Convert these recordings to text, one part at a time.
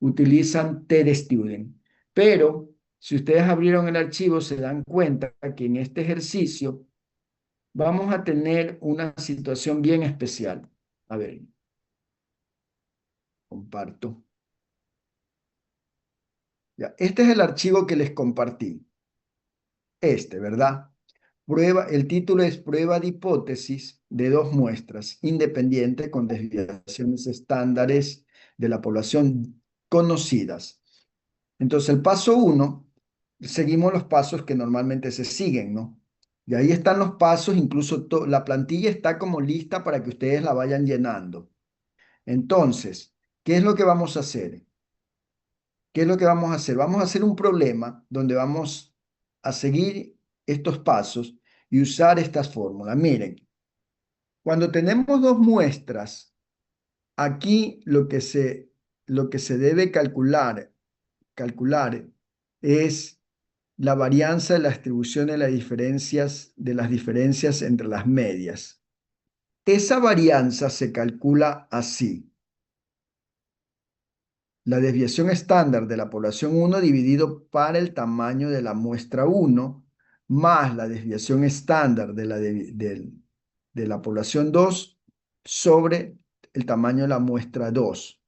utilizan TestStudent. Pero si ustedes abrieron el archivo, se dan cuenta que en este ejercicio vamos a tener una situación bien especial. A ver, comparto. Ya, este es el archivo que les compartí. ¿Verdad? El título es Prueba de hipótesis de dos muestras independientes con desviaciones estándares de la población conocidas. Entonces, el paso uno, seguimos los pasos que normalmente se siguen, ¿no? Y ahí están los pasos, incluso la plantilla está como lista para que ustedes la vayan llenando. Entonces, ¿qué es lo que vamos a hacer? ¿Qué es lo que vamos a hacer? Vamos a hacer un problema donde vamos a seguir estos pasos y usar estas fórmulas. Miren, cuando tenemos dos muestras, aquí lo que se debe calcular es la varianza de la distribución de las diferencias entre las medias. Esa varianza se calcula así. La desviación estándar de la población 1 dividido para el tamaño de la muestra 1 más la desviación estándar de la población 2 sobre el tamaño de la muestra 2.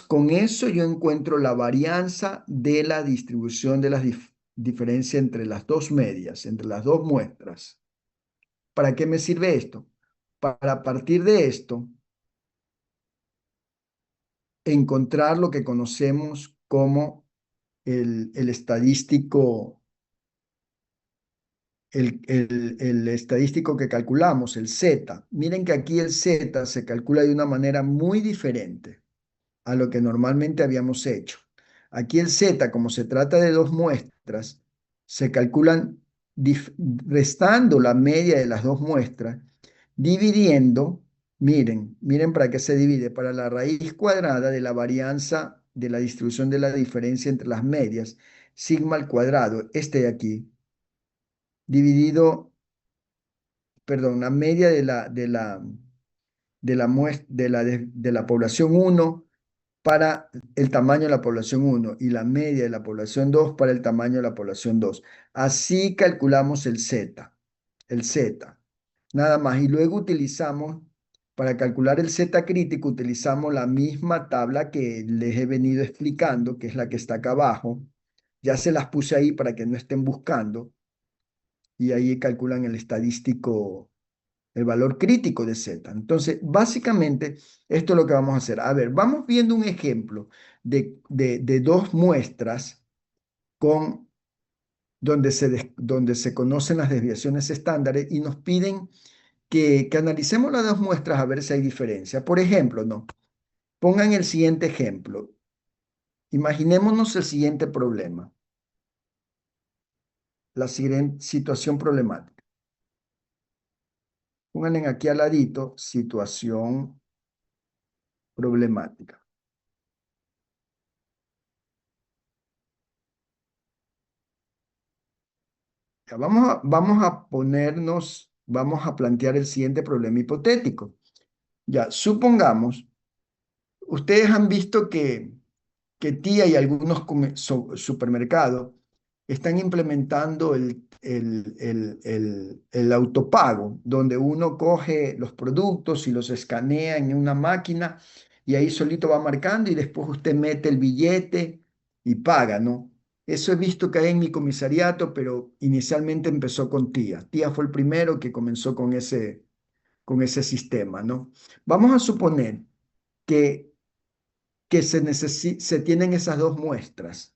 Con eso yo encuentro la varianza de la distribución de la diferencia entre las dos medias, entre las dos muestras. ¿Para qué me sirve esto? Para a partir de esto encontrar lo que conocemos como el estadístico, el estadístico que calculamos, el Z. Miren que aquí el Z se calcula de una manera muy diferente a lo que normalmente habíamos hecho. Aquí el Z, como se trata de dos muestras, se calculan restando la media de las dos muestras, dividiendo, miren para qué se divide, para la raíz cuadrada de la varianza de la distribución de la diferencia entre las medias, sigma al cuadrado, este de aquí, dividido, perdón, la media de la población 1 para el tamaño de la población 1 y la media de la población 2 para el tamaño de la población 2. Así calculamos el Z, nada más. Y luego utilizamos, para calcular el Z crítico, utilizamos la misma tabla que les he venido explicando, que es la que está acá abajo. Ya se las puse ahí para que no estén buscando. Y ahí calculan el estadístico, el valor crítico de Z. Entonces, básicamente, esto es lo que vamos a hacer. A ver, vamos viendo un ejemplo de dos muestras con, donde se conocen las desviaciones estándares y nos piden que analicemos las dos muestras a ver si hay diferencia. Por ejemplo, ¿no? Pongan el siguiente ejemplo. Imaginémonos el siguiente problema, la siguiente situación problemática. Pónganle aquí al ladito situación problemática. Ya, vamos a plantear el siguiente problema hipotético. Ya, supongamos, ustedes han visto que TIA y algunos supermercados están implementando el autopago, donde uno coge los productos y los escanea en una máquina y ahí solito va marcando y después usted mete el billete y paga, ¿no? Eso he visto que hay en mi comisariato, pero inicialmente empezó con TIA. TIA fue el primero que comenzó con ese sistema, ¿no? Vamos a suponer que, se tienen esas dos muestras.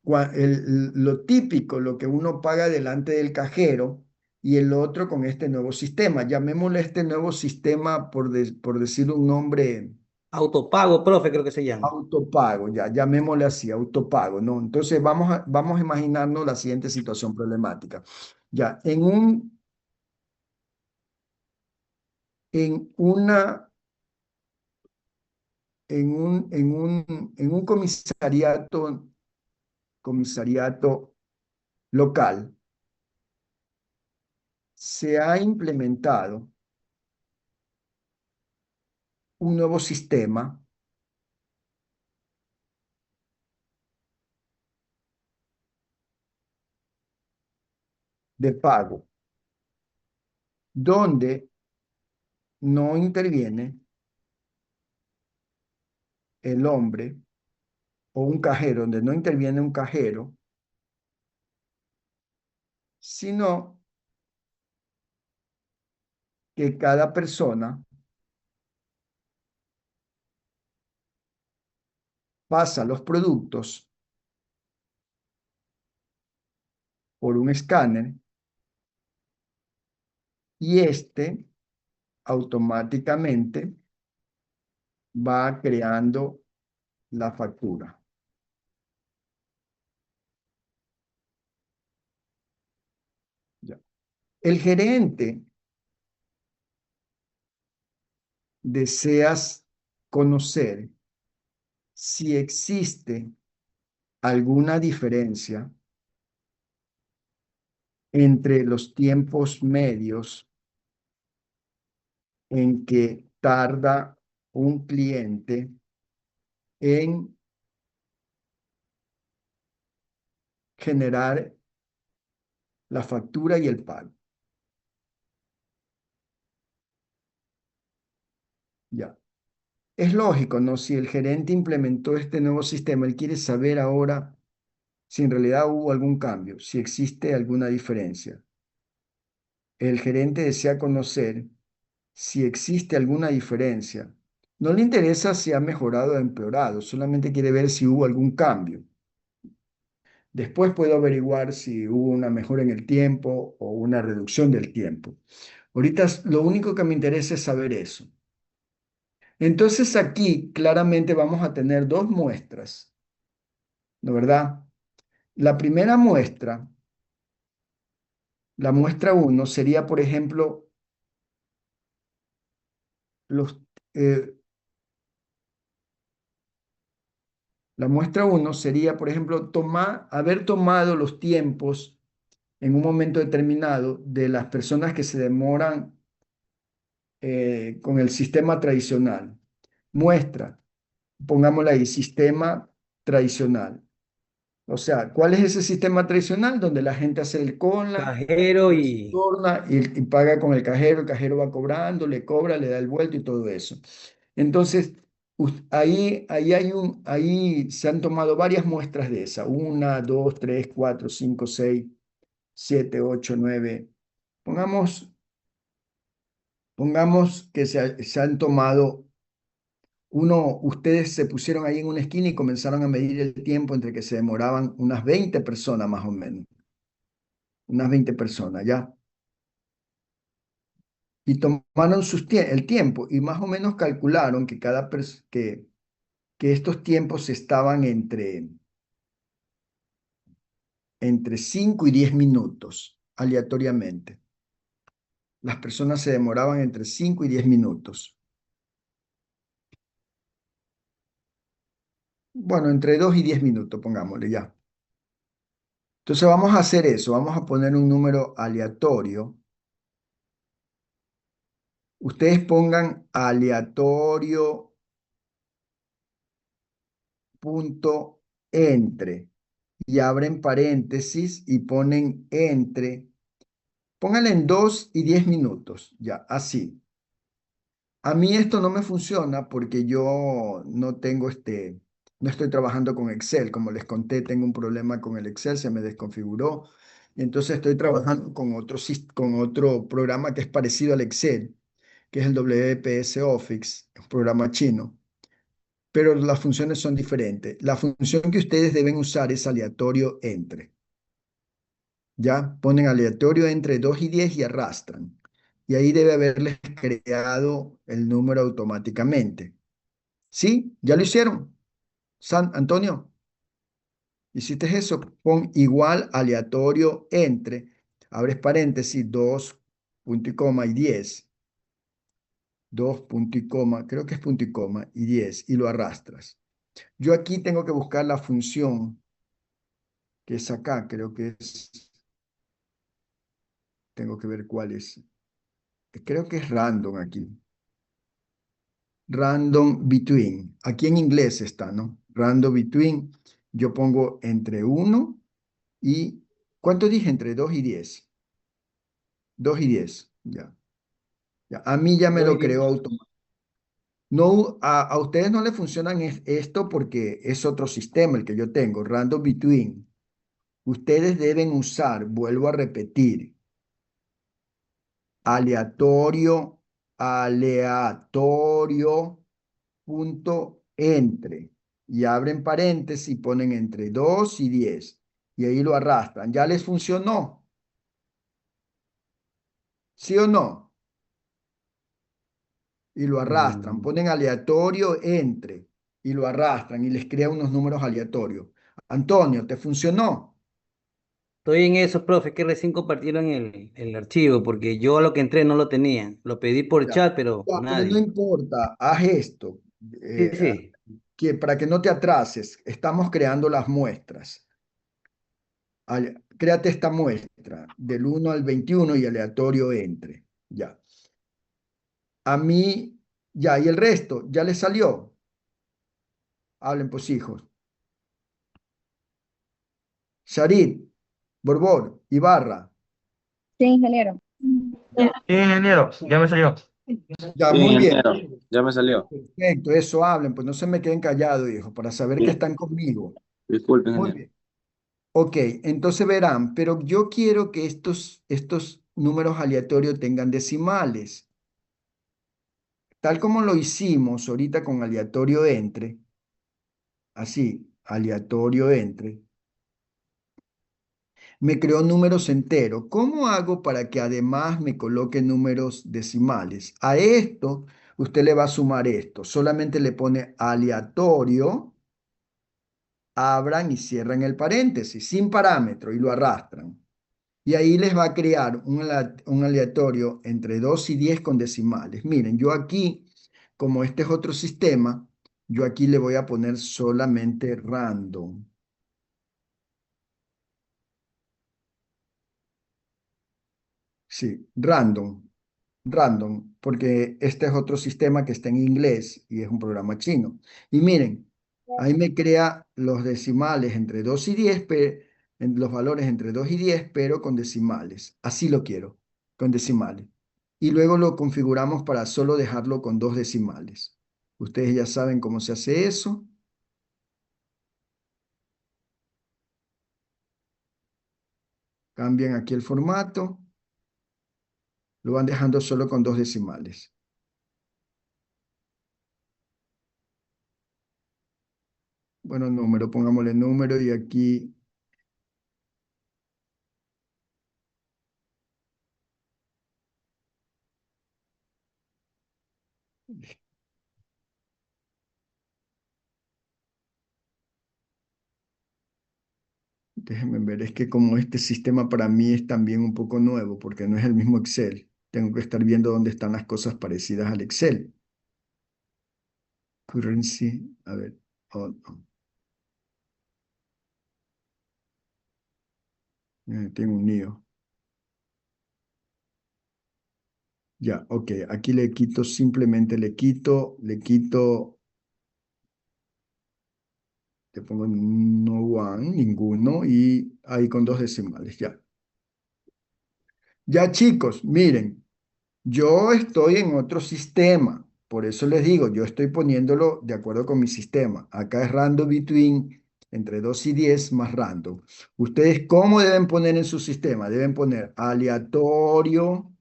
Lo típico, lo que uno paga delante del cajero y el otro con este nuevo sistema. Llamémosle este nuevo sistema por decir un nombre, Autopago, profe, creo que se llama. autopago, ya, llamémosle así, autopago, ¿no? Entonces vamos a imaginarnos la siguiente situación problemática. Ya, en una, en un comisariato local, se ha implementado un nuevo sistema de pago, donde no interviene el hombre o un cajero, donde no interviene un cajero, sino que cada persona pasa los productos por un escáner y este automáticamente va creando la factura. Ya. El gerente deseas conocer si existe alguna diferencia entre los tiempos medios en que tarda un cliente en generar la factura y el pago. Ya. Es lógico, ¿no? Si el gerente implementó este nuevo sistema, él quiere saber ahora si en realidad hubo algún cambio, si existe alguna diferencia. El gerente desea conocer si existe alguna diferencia. No le interesa si ha mejorado o empeorado, solamente quiere ver si hubo algún cambio. Después puedo averiguar si hubo una mejora en el tiempo o una reducción del tiempo. Ahorita lo único que me interesa es saber eso. Entonces aquí claramente vamos a tener dos muestras, ¿no verdad? La primera muestra, la muestra uno, sería, por ejemplo, los, eh, la muestra uno sería, por ejemplo, haber tomado los tiempos en un momento determinado de las personas que se demoran con el sistema tradicional. Muestra, pongámosla ahí, sistema tradicional. O sea, ¿cuál es ese sistema tradicional? Donde la gente hace el cola, Cajero se y torna y paga con el cajero va cobrando, le cobra, le da el vuelto y todo eso. Entonces, ahí se han tomado varias muestras de esa. Una, dos, tres, cuatro, cinco, seis, siete, ocho, nueve. Pongamos, pongamos que se han tomado ustedes se pusieron ahí en una esquina y comenzaron a medir el tiempo entre que se demoraban unas 20 personas más o menos, unas 20 personas, ¿ya? Y tomaron el tiempo y más o menos calcularon que, que estos tiempos estaban entre 5 y 10 minutos, aleatoriamente. Las personas se demoraban entre 5 y 10 minutos. Bueno, entre 2 y 10 minutos, pongámosle ya. Entonces vamos a hacer eso, vamos a poner un número aleatorio. Ustedes pongan aleatorio punto entre y abren paréntesis y ponen entre. Pónganle en 2 y 10 minutos, ya, así. A mí esto no me funciona porque yo no tengo no estoy trabajando con Excel. Como les conté, tengo un problema con el Excel, se me desconfiguró. Y entonces estoy trabajando con otro programa que es parecido al Excel, que es el WPS Office, un programa chino. Pero las funciones son diferentes. La función que ustedes deben usar es aleatorio entre. Ya ponen aleatorio entre 2 y 10 y arrastran. Y ahí debe haberles creado el número automáticamente. ¿Sí? ¿Ya lo hicieron? San Antonio, ¿hiciste eso? Pon igual aleatorio entre, abres paréntesis, 2 punto y coma y 10. 2 punto y coma, creo que es punto y coma y 10 y lo arrastras. Yo aquí tengo que buscar la función que es acá, creo que es, tengo que ver cuál es. Creo que es random aquí. Random between. Aquí en inglés está, ¿no? Random between. Yo pongo entre 1 y, ¿cuánto dije? Entre 2 y 10. 2 y 10. Ya. Ya. A mí ya me 2 y lo 10. creó automático. No, a ustedes no le funcionan esto porque es otro sistema el que yo tengo, Random Between. Ustedes deben usar, vuelvo a repetir, aleatorio, aleatorio, punto, entre. Y abren paréntesis y ponen entre 2 y 10. Y ahí lo arrastran. ¿Ya les funcionó? ¿Sí o no? Y lo arrastran. Mm, Ponen aleatorio, entre. Y lo arrastran y les crea unos números aleatorios. Antonio, ¿te funcionó? Estoy en eso, profe, que recién compartieron el archivo, porque yo a lo que entré no lo tenía. Lo pedí por Ya, chat, pero ya, pero no nadie. importa, haz esto, Sí, eh, sí. que para que no te atrases, estamos creando las muestras. Créate esta muestra del 1 al 21 y aleatorio entre. Ya. A mí, ya, y el resto, ya le salió. Hablen pues, hijos. Sarit, Borbor, Ibarra. Sí, ingeniero. Sí, ingeniero, ya me salió. Ya, Sí, muy bien. ingeniero, ya me salió. Perfecto, eso hablen, pues no se me queden callados, hijo, para saber que Sí, están conmigo. disculpe, Muy ingeniero. bien. Ok, entonces verán, pero yo quiero que estos números aleatorios tengan decimales. Tal como lo hicimos ahorita con aleatorio entre, así, aleatorio entre, me creó números enteros. ¿Cómo hago para que además me coloque números decimales? A esto, usted le va a sumar esto. Solamente le pone aleatorio, abran y cierran el paréntesis, sin parámetro, y lo arrastran. Y ahí les va a crear un aleatorio entre 2 y 10 con decimales. Miren, yo aquí, como este es otro sistema, yo aquí le voy a poner solamente random. Sí, random, porque este es otro sistema que está en inglés y es un programa chino. Y miren, ahí me crea los decimales entre 2 y 10, los valores entre 2 y 10, pero con decimales. Así lo quiero, con decimales. Y luego lo configuramos para solo dejarlo con 2 decimales. Ustedes ya saben cómo se hace eso. Cambian aquí el formato. Lo van dejando solo con 2 decimales. Bueno, número, pongámosle número y aquí déjenme ver, es que como este sistema para mí es también un poco nuevo, porque no es el mismo Excel. Tengo que estar viendo dónde están las cosas parecidas al Excel. Currency, a ver, oh, no, tengo un lío. Ya, ok, aquí le quito, simplemente le pongo no one, ninguno, y ahí con 2 decimales, ya. Ya chicos, miren. Yo estoy en otro sistema, por eso les digo, yo estoy poniéndolo de acuerdo con mi sistema. Acá es random between entre 2 y 10 más random. ¿Ustedes cómo deben poner en su sistema? Deben poner aleatorio,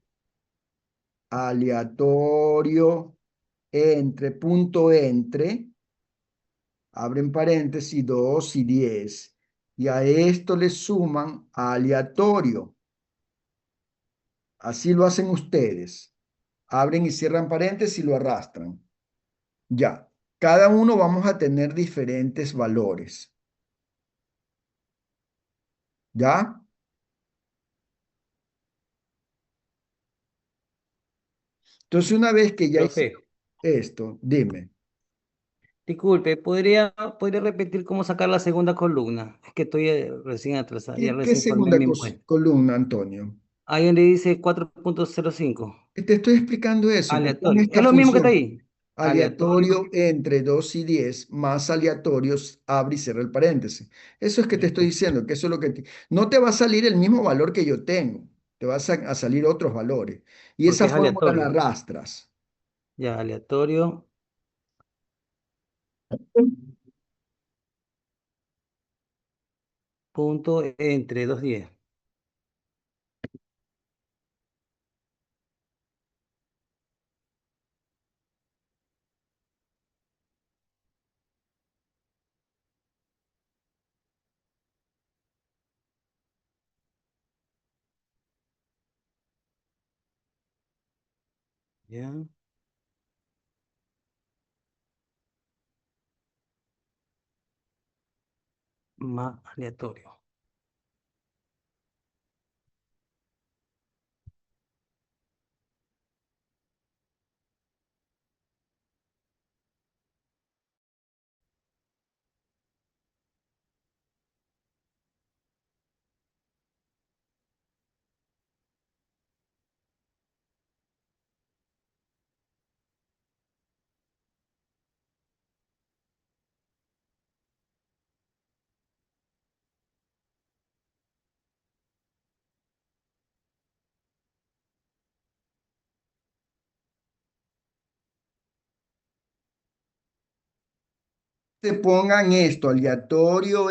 aleatorio, entre, punto entre, abren paréntesis, 2 y 10. Y a esto le suman aleatorio. Así lo hacen ustedes. Abren y cierran paréntesis y lo arrastran. Ya, cada uno vamos a tener diferentes valores. ¿Ya? Entonces, una vez que ya hicimos Profe, esto, dime, disculpe, ¿podría repetir cómo sacar la segunda columna? Es que estoy recién atrasado, ya ¿qué recién formé segunda mi muestra. columna, Antonio? Ahí donde dice 4.05, Te estoy explicando eso, porque en aleatorio. Es esta lo mismo que está función, ahí. Aleatorio. aleatorio entre 2 y 10 más aleatorios, abre y cierra el paréntesis. Eso es que te estoy Listo. diciendo, que eso es lo que... No te va a salir el mismo valor que yo tengo. te vas a salir otros valores. Y Porque esa es fórmula la aleatorio. arrastras. Ya, aleatorio. Punto entre 210. Ya, más aleatorio. Te pongan esto, aleatorio,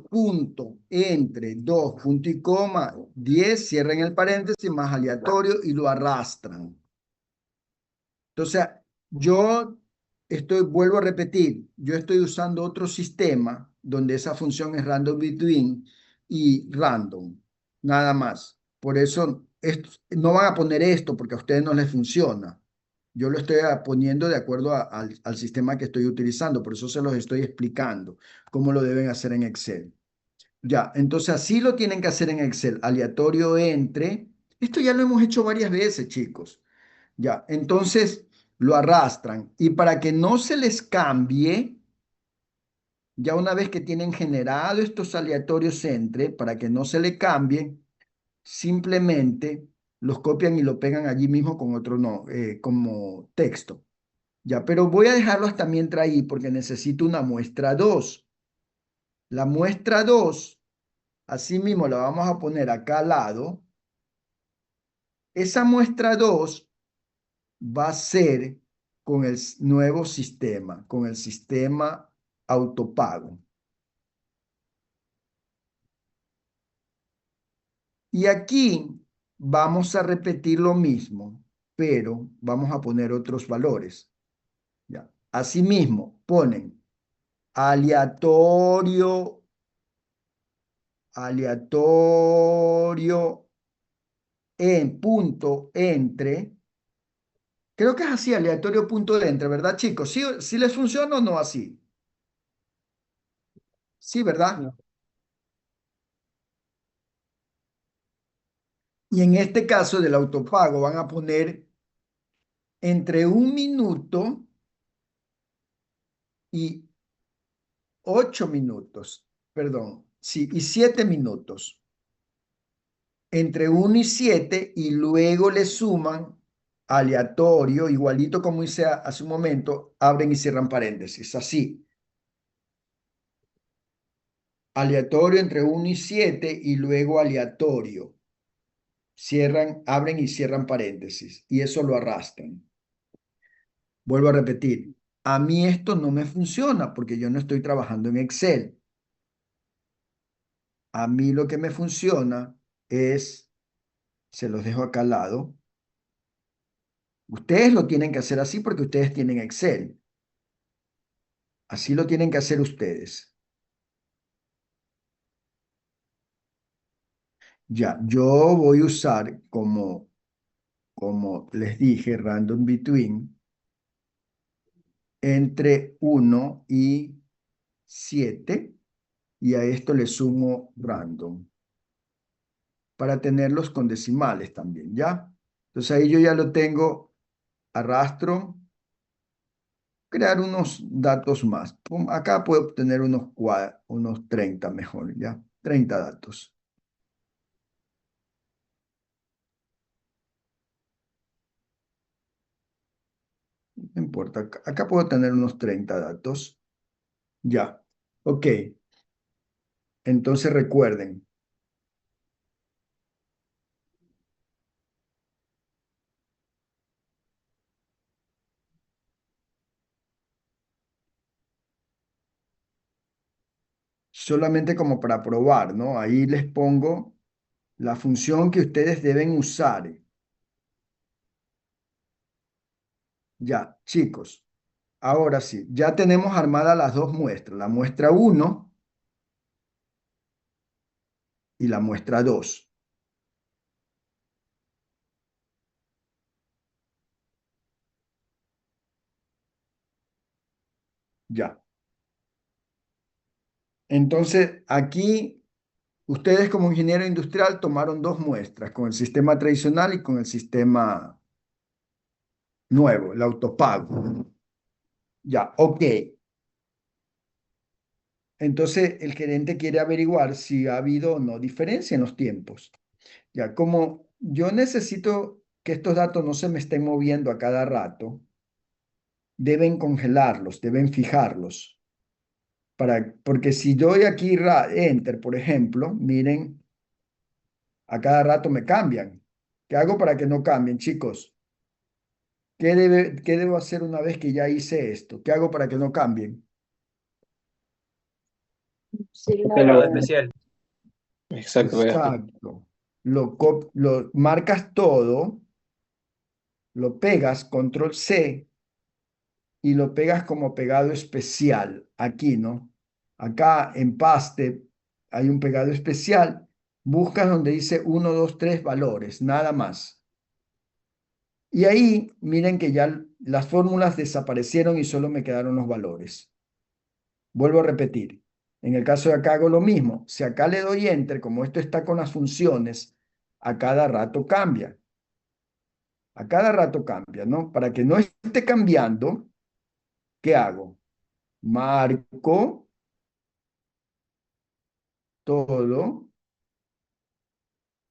punto, entre 2, punto y coma, 10, cierren el paréntesis, más aleatorio y lo arrastran. Entonces, vuelvo a repetir, yo estoy usando otro sistema donde esa función es random between y random, nada más. Por eso no van a poner esto porque a ustedes no les funciona. Yo lo estoy poniendo de acuerdo al sistema que estoy utilizando, por eso se los estoy explicando cómo lo deben hacer en Excel. Ya, entonces así lo tienen que hacer en Excel, aleatorio entre. Esto ya lo hemos hecho varias veces, chicos. Ya, entonces lo arrastran y para que no se les cambie, ya una vez que tienen generado estos aleatorios entre, para que no se le cambien, simplemente los copian y lo pegan allí mismo con otro no, como texto. Ya, pero voy a dejarlo hasta mientras ahí porque necesito una muestra 2. La muestra 2, así mismo la vamos a poner acá al lado. Esa muestra 2 va a ser con el nuevo sistema, con el sistema autopago. Y aquí vamos a repetir lo mismo, pero vamos a poner otros valores. Ya. Asimismo, ponen aleatorio, aleatorio en punto entre. Creo que es así, aleatorio punto de entre, ¿verdad, chicos? ¿Sí, sí les funciona o no así? Sí, ¿verdad? No. Y en este caso del autopago van a poner entre 1 minuto y 8 minutos, perdón, sí, y 7 minutos. Entre 1 y 7 y luego le suman aleatorio, igualito como hice hace un momento, abren y cierran paréntesis, así. Aleatorio entre 1 y 7 y luego aleatorio. Cierran, abren y cierran paréntesis y eso lo arrastran. Vuelvo a repetir, a mí esto no me funciona porque yo no estoy trabajando en Excel. A mí lo que me funciona es, se los dejo acá al lado, ustedes lo tienen que hacer así porque ustedes tienen Excel. Así lo tienen que hacer ustedes. Ya, yo voy a usar como les dije, random between entre 1 y 7 y a esto le sumo random para tenerlos con decimales también, ¿ya? Entonces ahí yo ya lo tengo, arrastro, crear unos datos más. Pum, acá puedo obtener unos 30 mejor, ¿ya? 30 datos. No importa, acá puedo tener unos 30 datos. Ya, ok. Entonces recuerden, solamente como para probar, ¿no? Ahí les pongo la función que ustedes deben usar. Ya, chicos, ahora sí, ya tenemos armadas las dos muestras, la muestra uno y la muestra 2. Ya. Entonces, aquí ustedes como ingeniero industrial tomaron dos muestras, con el sistema tradicional y con el sistema nuevo, el autopago. Ya, ok. Entonces, el gerente quiere averiguar si ha habido o no diferencia en los tiempos. Ya, como yo necesito que estos datos no se me estén moviendo a cada rato, deben congelarlos, deben fijarlos. Porque si doy aquí Enter, por ejemplo, miren, a cada rato me cambian. ¿Qué hago para que no cambien, chicos? ¿Qué debo hacer una vez que ya hice esto? ¿Qué hago para que no cambien? Periodo especial. Exacto, vea. Exacto. Lo marcas todo, lo pegas, control C, y lo pegas como pegado especial aquí, ¿no? Acá en Paste hay un pegado especial. Buscas donde dice 1, 2, 3 valores, nada más. Y ahí miren que ya las fórmulas desaparecieron y solo me quedaron los valores. Vuelvo a repetir. En el caso de acá hago lo mismo. Si acá le doy Enter, como esto está con las funciones, a cada rato cambia. A cada rato cambia, ¿no? Para que no esté cambiando, ¿qué hago? Marco todo,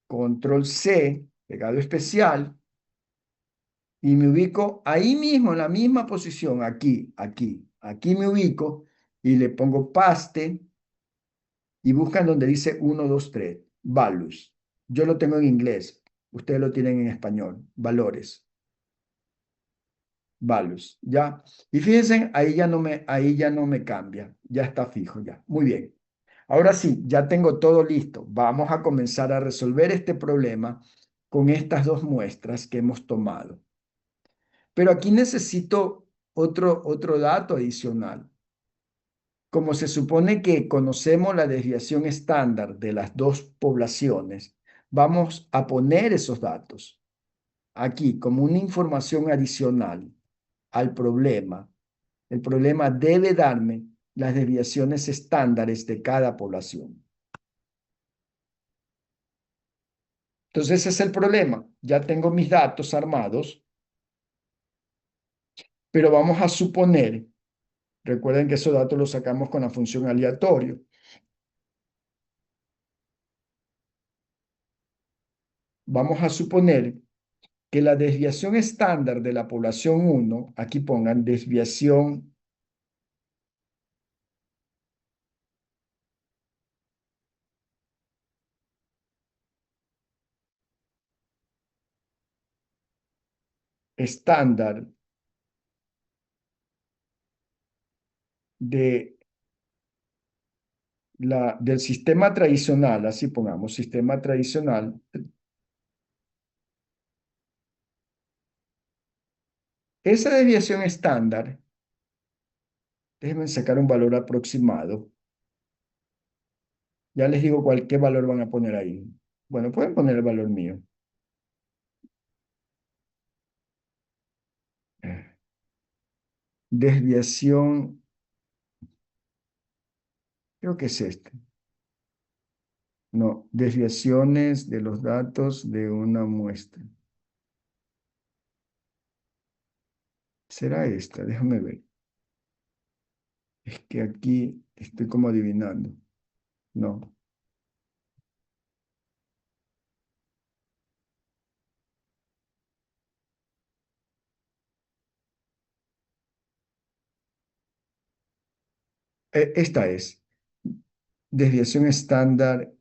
control C, pegado especial, y me ubico ahí mismo, en la misma posición, aquí me ubico y le pongo paste y buscan donde dice 1, 2, 3, values. Yo lo tengo en inglés, ustedes lo tienen en español, valores, values, ¿ya? Y fíjense, ahí ya no me cambia, ya está fijo, ya. Muy bien. Ahora sí, ya tengo todo listo. Vamos a comenzar a resolver este problema con estas dos muestras que hemos tomado. Pero aquí necesito otro dato adicional. Como se supone que conocemos la desviación estándar de las dos poblaciones, vamos a poner esos datos aquí como una información adicional al problema. El problema debe darme las desviaciones estándares de cada población. Entonces ese es el problema. Ya tengo mis datos armados, pero vamos a suponer, recuerden que esos datos los sacamos con la función aleatorio. Vamos a suponer que la desviación estándar de la población 1, aquí pongan desviación estándar de del sistema tradicional, así pongamos, sistema tradicional, esa desviación estándar, déjenme sacar un valor aproximado. Ya les digo qué valor van a poner ahí. Bueno, pueden poner el valor mío. Desviación, creo que es este. No, desviaciones de los datos de una muestra. ¿Será esta? Déjame ver. Es que aquí estoy como adivinando. No. Esta es. desviación estándar,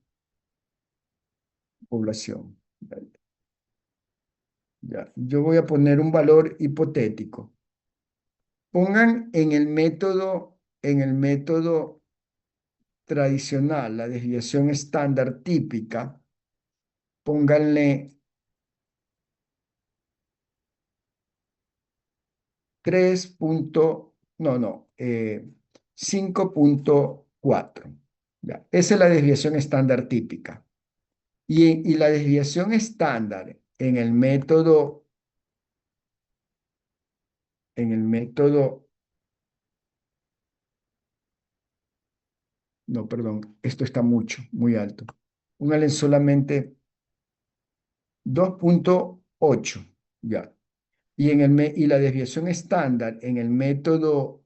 población. Ya. Yo voy a poner un valor hipotético. Pongan en el método tradicional, la desviación estándar típica, pónganle 3 punto, no, no, 5.4. Ya. Esa es la desviación estándar típica. Y la desviación estándar en el método, no, perdón, esto está muy alto. Pónganle solamente 2.8, ya. Y la desviación estándar en el nuevo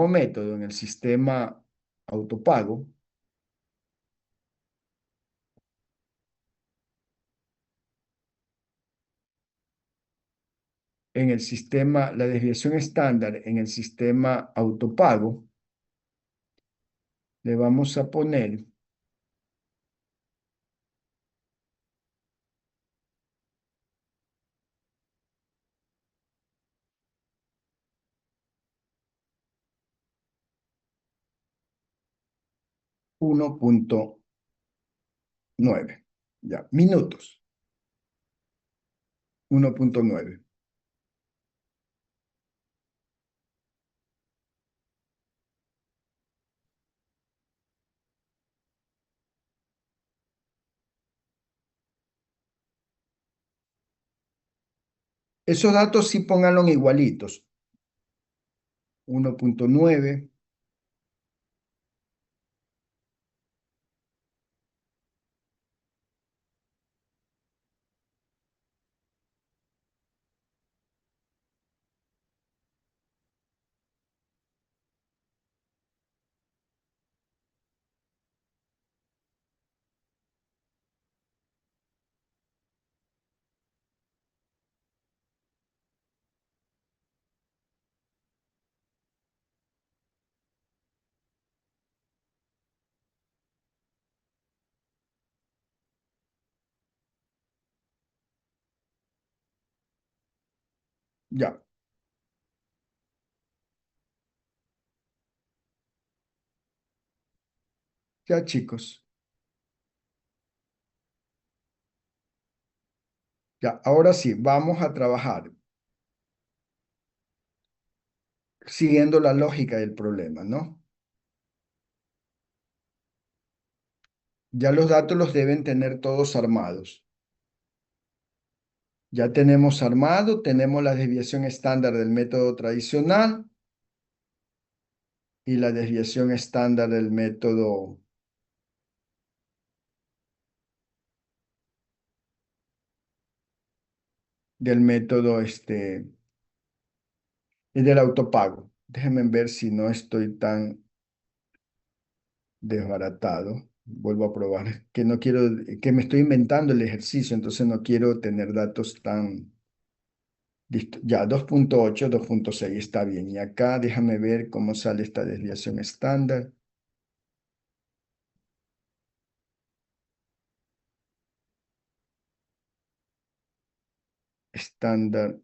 método, en el sistema autopago, la desviación estándar en el sistema autopago, le vamos a poner 1.9, ya, minutos, 1.9. Esos datos sí pónganlos igualitos. 1.9. Ya, ya chicos. Ya, ahora sí, vamos a trabajar siguiendo la lógica del problema, ¿no? Ya los datos los deben tener todos armados. Ya tenemos armado, tenemos la desviación estándar del método tradicional y la desviación estándar del método del autopago. Déjenme ver si no estoy tan desbaratado. Vuelvo a probar, que no quiero, que me estoy inventando el ejercicio, entonces no quiero tener datos tan... Listo, ya 2.8, 2.6 está bien. Y acá déjame ver cómo sale esta desviación estándar. Estándar.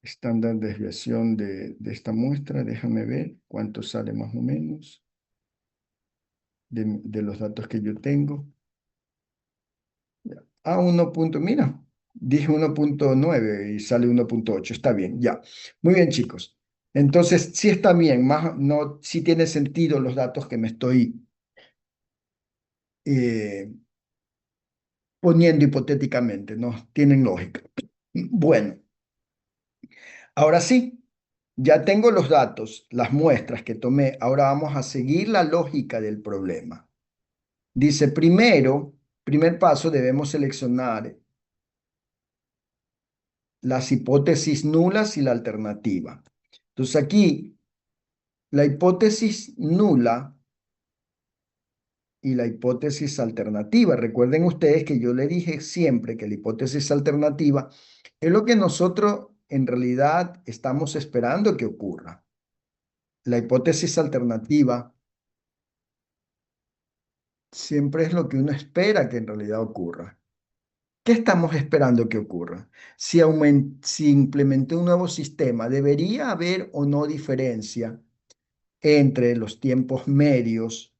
Estándar desviación de esta muestra. Déjame ver cuánto sale más o menos de los datos que yo tengo. Ya. Ah, 1 punto, mira, dije 1.9 y sale 1.8. Está bien, ya. Muy bien, chicos. Entonces, sí está bien, más, no, sí tiene sentido los datos que me estoy eh, poniendo hipotéticamente, ¿no? Tienen lógica. Bueno, ahora sí, ya tengo los datos, las muestras que tomé. Ahora vamos a seguir la lógica del problema. Dice, primer paso, debemos seleccionar las hipótesis nulas y la alternativa. Entonces aquí, la hipótesis nula y la hipótesis alternativa. Recuerden ustedes que yo le dije siempre que la hipótesis alternativa es lo que nosotros en realidad estamos esperando que ocurra. La hipótesis alternativa siempre es lo que uno espera que en realidad ocurra. ¿Qué estamos esperando que ocurra? Si implementé un nuevo sistema, ¿debería haber o no diferencia entre los tiempos medios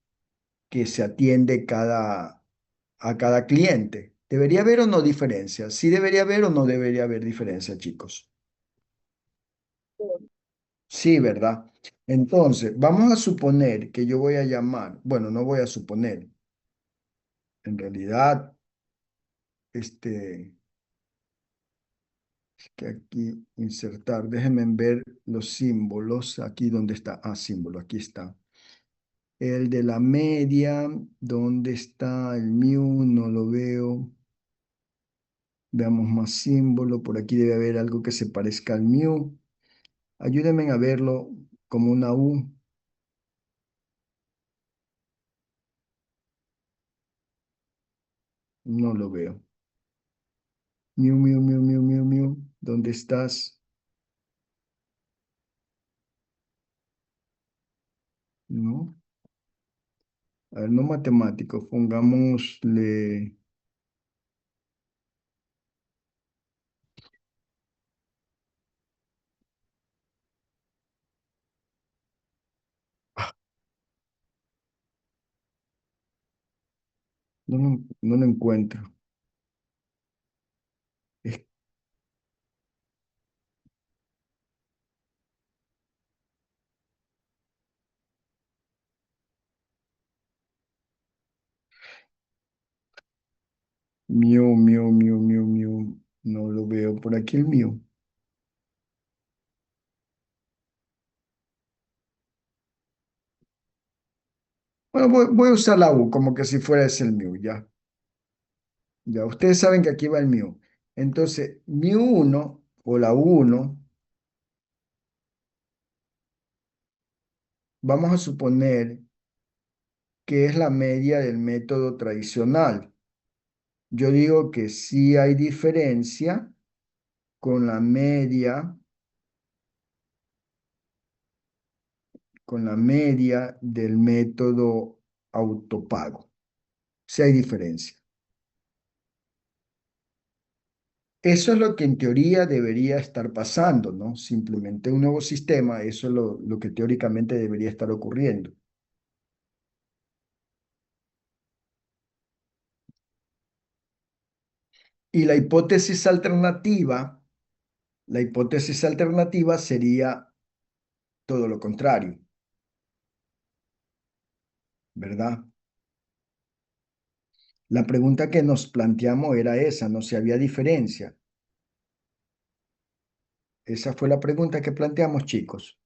que se atiende a cada cliente? ¿Debería haber o no diferencia? ¿Sí debería haber o no debería haber diferencia, chicos? Sí, ¿verdad? Entonces, vamos a suponer que yo voy a llamar, bueno, no voy a suponer, en realidad, que aquí insertar, déjenme ver los símbolos, aquí donde está, símbolo, aquí está. El de la media, ¿dónde está el mu? No lo veo. Veamos más símbolo, por aquí debe haber algo que se parezca al mu. Ayúdenme a verlo como una U. No lo veo. Miu, miu, miu, miu, miu, miu. ¿Dónde estás? No. A ver, no matemático. Pongámosle. No lo encuentro. Es miu, miu, miu, miu, miu. No lo veo por aquí el miu. Bueno, voy a usar la U como que si fuera ese el miu, ya. Ya, ustedes saben que aquí va el miu. Entonces, miu 1 o la U1, vamos a suponer que es la media del método tradicional. Yo digo que sí hay diferencia con con la media del método autopago. Sí hay diferencia. Eso es lo que en teoría debería estar pasando, ¿no? Si implementé un nuevo sistema, eso es lo que teóricamente debería estar ocurriendo. Y la hipótesis alternativa sería todo lo contrario, ¿verdad? La pregunta que nos planteamos era esa, no si había diferencia. Esa fue la pregunta que planteamos, chicos.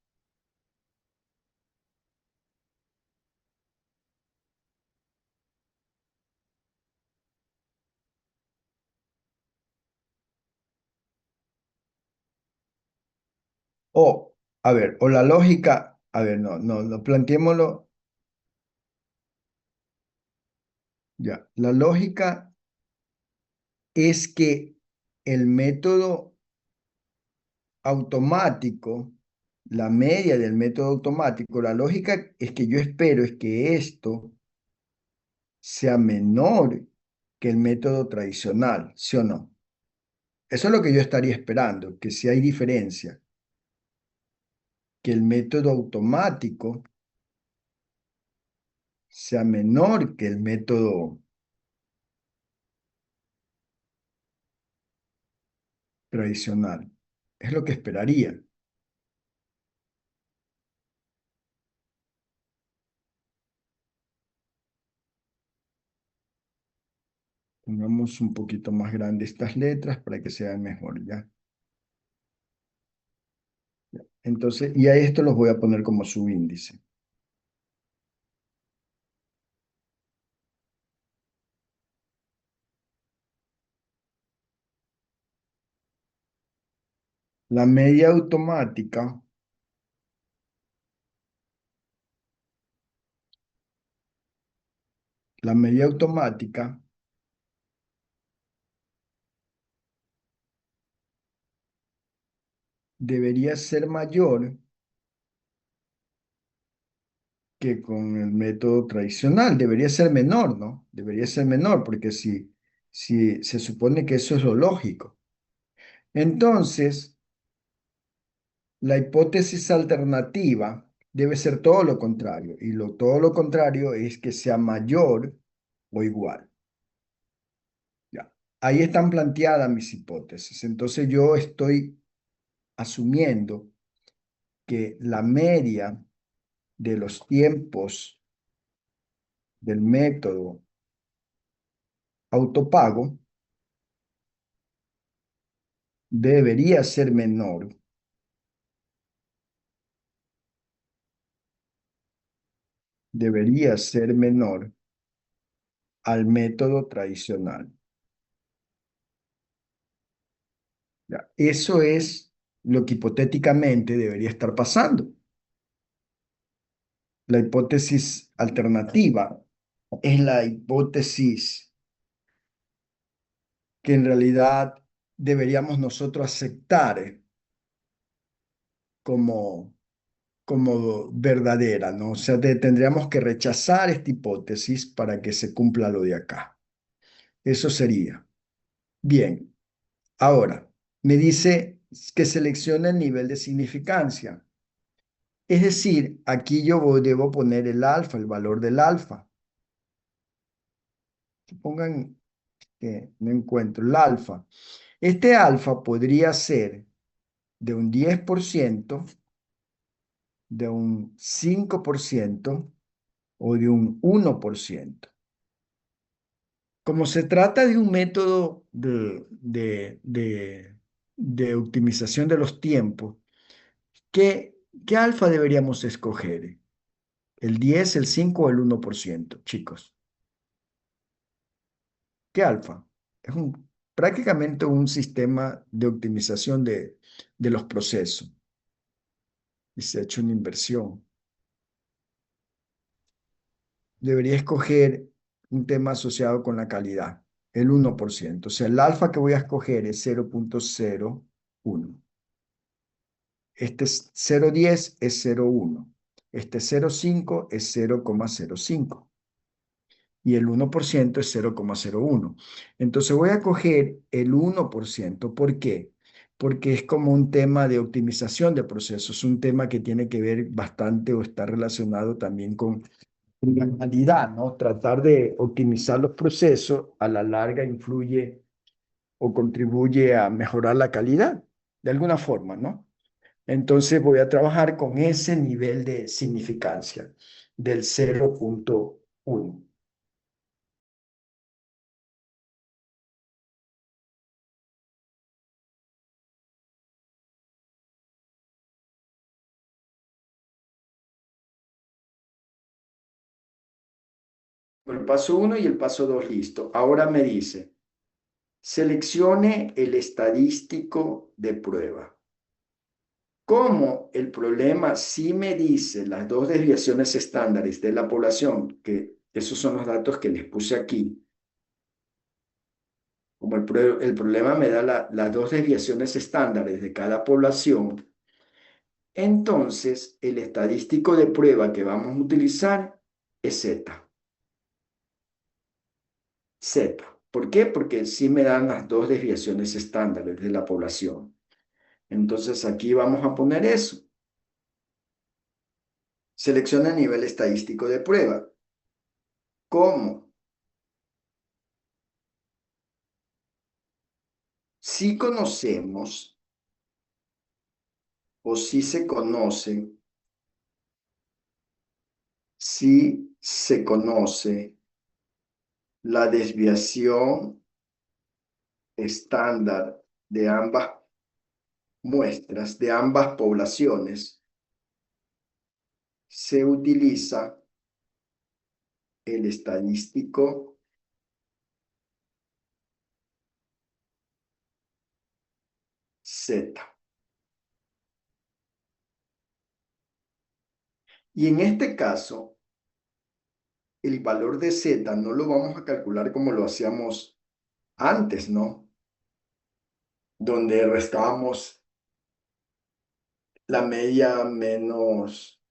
A ver, o la lógica, a ver, no, planteémoslo, ya. La lógica es que el método automático, la media del método automático, la lógica es que yo espero es que esto sea menor que el método tradicional, ¿sí o no? Eso es lo que yo estaría esperando, que si hay diferencia, que el método automático sea menor que el método tradicional. Es lo que esperaría. Pongamos un poquito más grande estas letras para que sean mejor, ¿ya? Entonces, y a esto los voy a poner como subíndice. La media automática, la media automática debería ser mayor que con el método tradicional. Debería ser menor, ¿no? Debería ser menor, porque si se supone que eso es lo lógico. Entonces, la hipótesis alternativa debe ser todo lo contrario, y todo lo contrario es que sea mayor o igual. Ya. Ahí están planteadas mis hipótesis. Entonces yo estoy asumiendo que la media de los tiempos del método autopago debería ser menor al método tradicional. Ya. Eso es lo que hipotéticamente debería estar pasando. La hipótesis alternativa es la hipótesis que en realidad deberíamos nosotros aceptar como, como verdadera, ¿no? O sea, tendríamos que rechazar esta hipótesis para que se cumpla lo de acá. Eso sería. Bien, ahora, me dice que seleccione el nivel de significancia. Es decir, aquí debo poner el alfa, el valor del alfa. Pongan que no encuentro el alfa. Este alfa podría ser de un 10%, de un 5% o de un 1%. Como se trata de un método de optimización de los tiempos, ¿qué alfa deberíamos escoger? ¿El 10, el 5 o el 1%, chicos? ¿Qué alfa? Es prácticamente un sistema de optimización de los procesos y se ha hecho una inversión. Debería escoger un tema asociado con la calidad, el 1%. O sea, el alfa que voy a escoger es 0.01. Este 0.10 es 0.1. Este 0.5 es 0.05. Y el 1% es 0.01. Entonces voy a coger el 1%. ¿Por qué? Porque es como un tema de optimización de procesos, un tema que tiene que ver bastante o está relacionado también con la calidad, ¿no? Tratar de optimizar los procesos a la larga influye o contribuye a mejorar la calidad, de alguna forma, ¿no? Entonces voy a trabajar con ese nivel de significancia del 0.1. El paso 1 y el paso 2 listo. Ahora me dice, seleccione el estadístico de prueba. Como el problema sí me dice las dos desviaciones estándares de la población, que esos son los datos que les puse aquí, como el problema me da las dos desviaciones estándares de cada población, entonces el estadístico de prueba que vamos a utilizar es Z. Z. ¿Por qué? Porque sí me dan las dos desviaciones estándares de la población. Entonces aquí vamos a poner eso. Selecciona el nivel estadístico de prueba. ¿Cómo? Si conocemos o si se conoce, si se conoce la desviación estándar de ambas muestras, de ambas poblaciones, se utiliza el estadístico Z. Y en este caso, el valor de Z no lo vamos a calcular como lo hacíamos antes, ¿no? Donde restábamos la media menos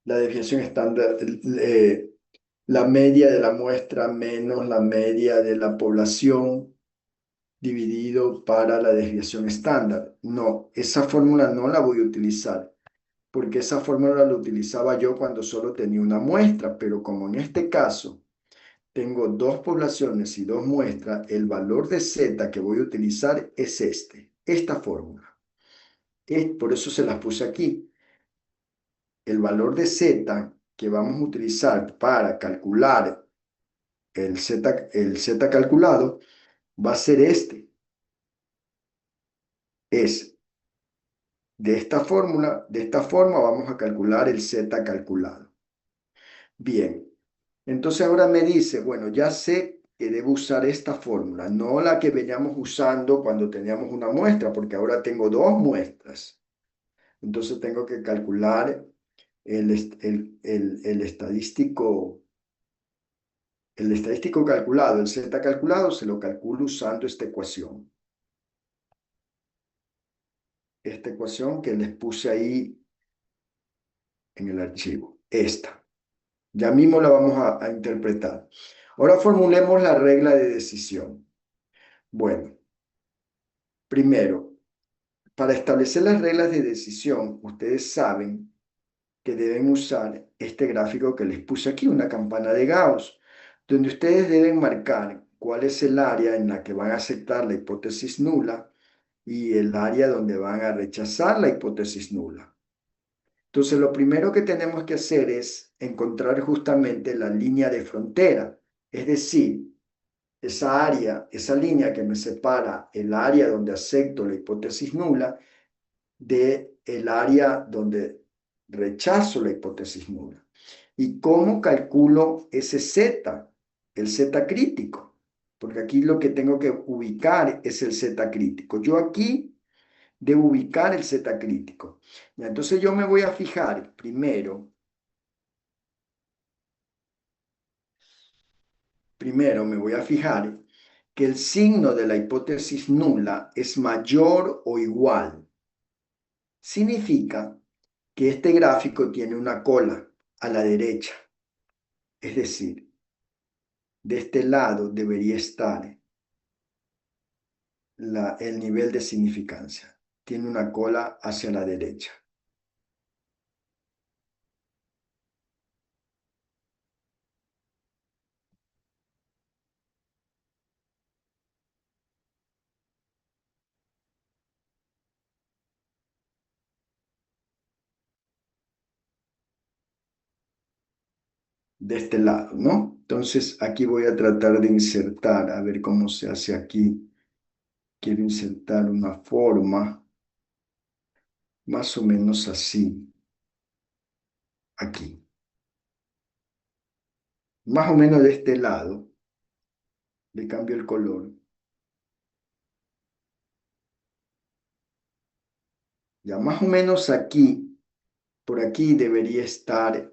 la desviación estándar, la media de la muestra menos la media de la población dividido para la desviación estándar. No, esa fórmula no la voy a utilizar, porque esa fórmula la utilizaba yo cuando solo tenía una muestra, pero como en este caso tengo dos poblaciones y dos muestras, el valor de z que voy a utilizar es esta fórmula. Por eso se las puse aquí. El valor de z que vamos a utilizar para calcular el z calculado va a ser este. Es de esta fórmula, de esta forma vamos a calcular el z calculado. Bien, entonces ahora me dice, bueno, ya sé que debo usar esta fórmula, no la que veníamos usando cuando teníamos una muestra, porque ahora tengo dos muestras. Entonces tengo que calcular el estadístico calculado, el z calculado, se lo calculo usando esta ecuación. Esta ecuación que les puse ahí en el archivo, esta. Ya mismo la vamos a interpretar. Ahora formulemos la regla de decisión. Bueno, primero, para establecer las reglas de decisión, ustedes saben que deben usar este gráfico que les puse aquí, una campana de Gauss, donde ustedes deben marcar cuál es el área en la que van a aceptar la hipótesis nula y el área donde van a rechazar la hipótesis nula. Entonces, lo primero que tenemos que hacer es encontrar justamente la línea de frontera, es decir, esa área, esa línea que me separa el área donde acepto la hipótesis nula de el área donde rechazo la hipótesis nula. ¿Y cómo calculo ese z, el z crítico? Porque aquí lo que tengo que ubicar es el z crítico. Yo aquí debo ubicar el z crítico. Entonces yo me voy a fijar primero me voy a fijar que el signo de la hipótesis nula es mayor o igual. Significa que este gráfico tiene una cola a la derecha. Es decir, de este lado debería estar el nivel de significancia. Tiene una cola hacia la derecha. De este lado, ¿no? Entonces aquí voy a tratar de insertar, a ver cómo se hace aquí. Quiero insertar una forma más o menos así, aquí. Más o menos de este lado, le cambio el color. Ya más o menos aquí, por aquí debería estar,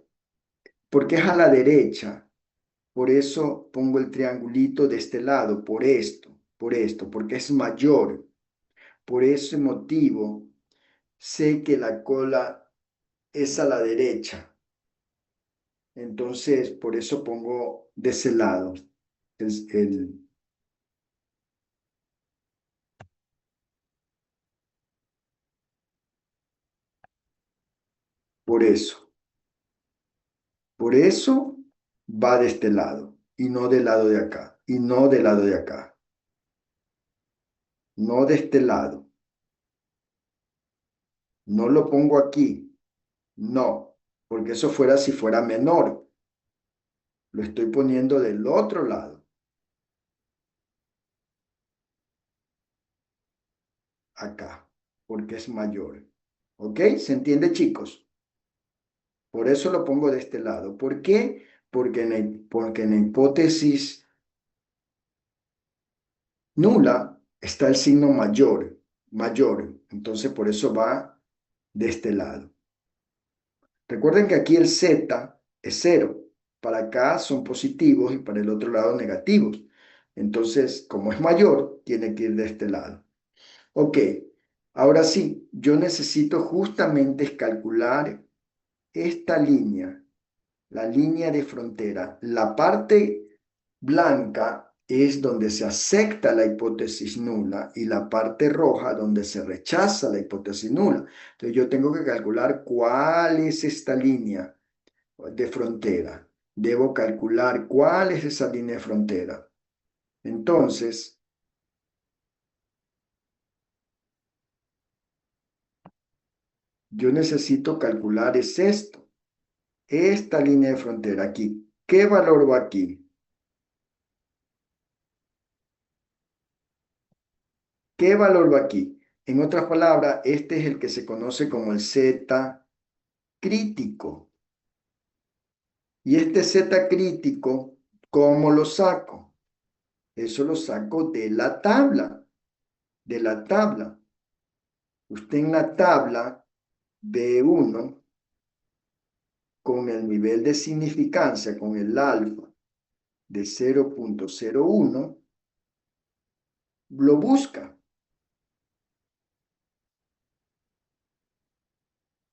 porque es a la derecha. Por eso pongo el triangulito de este lado, por esto, porque es mayor. Por ese motivo, sé que la cola es a la derecha. Entonces, por eso pongo de ese lado. Por eso. Por eso va de este lado y no del lado de acá. Y no del lado de acá. No de este lado. No lo pongo aquí. No, porque eso fuera si fuera menor. Lo estoy poniendo del otro lado. Acá, porque es mayor. ¿Ok? ¿Se entiende, chicos? Por eso lo pongo de este lado. ¿Por qué? Porque en la hipótesis nula está el signo mayor. Entonces, por eso va de este lado. Recuerden que aquí el z es 0. Para acá son positivos y para el otro lado negativos. Entonces, como es mayor, tiene que ir de este lado. Ok, ahora sí, yo necesito justamente calcular esta línea, la línea de frontera. La parte blanca es donde se acepta la hipótesis nula y la parte roja donde se rechaza la hipótesis nula. Entonces yo tengo que calcular cuál es esta línea de frontera. Debo calcular cuál es esa línea de frontera. Entonces, yo necesito calcular es esto, esta línea de frontera aquí. ¿Qué valor va aquí? ¿Qué valor va aquí? En otras palabras, este es el que se conoce como el Z crítico. Y este Z crítico, ¿cómo lo saco? Eso lo saco de la tabla. De la tabla. Usted en la tabla B1, con el nivel de significancia, con el alfa de 0.01, lo busca.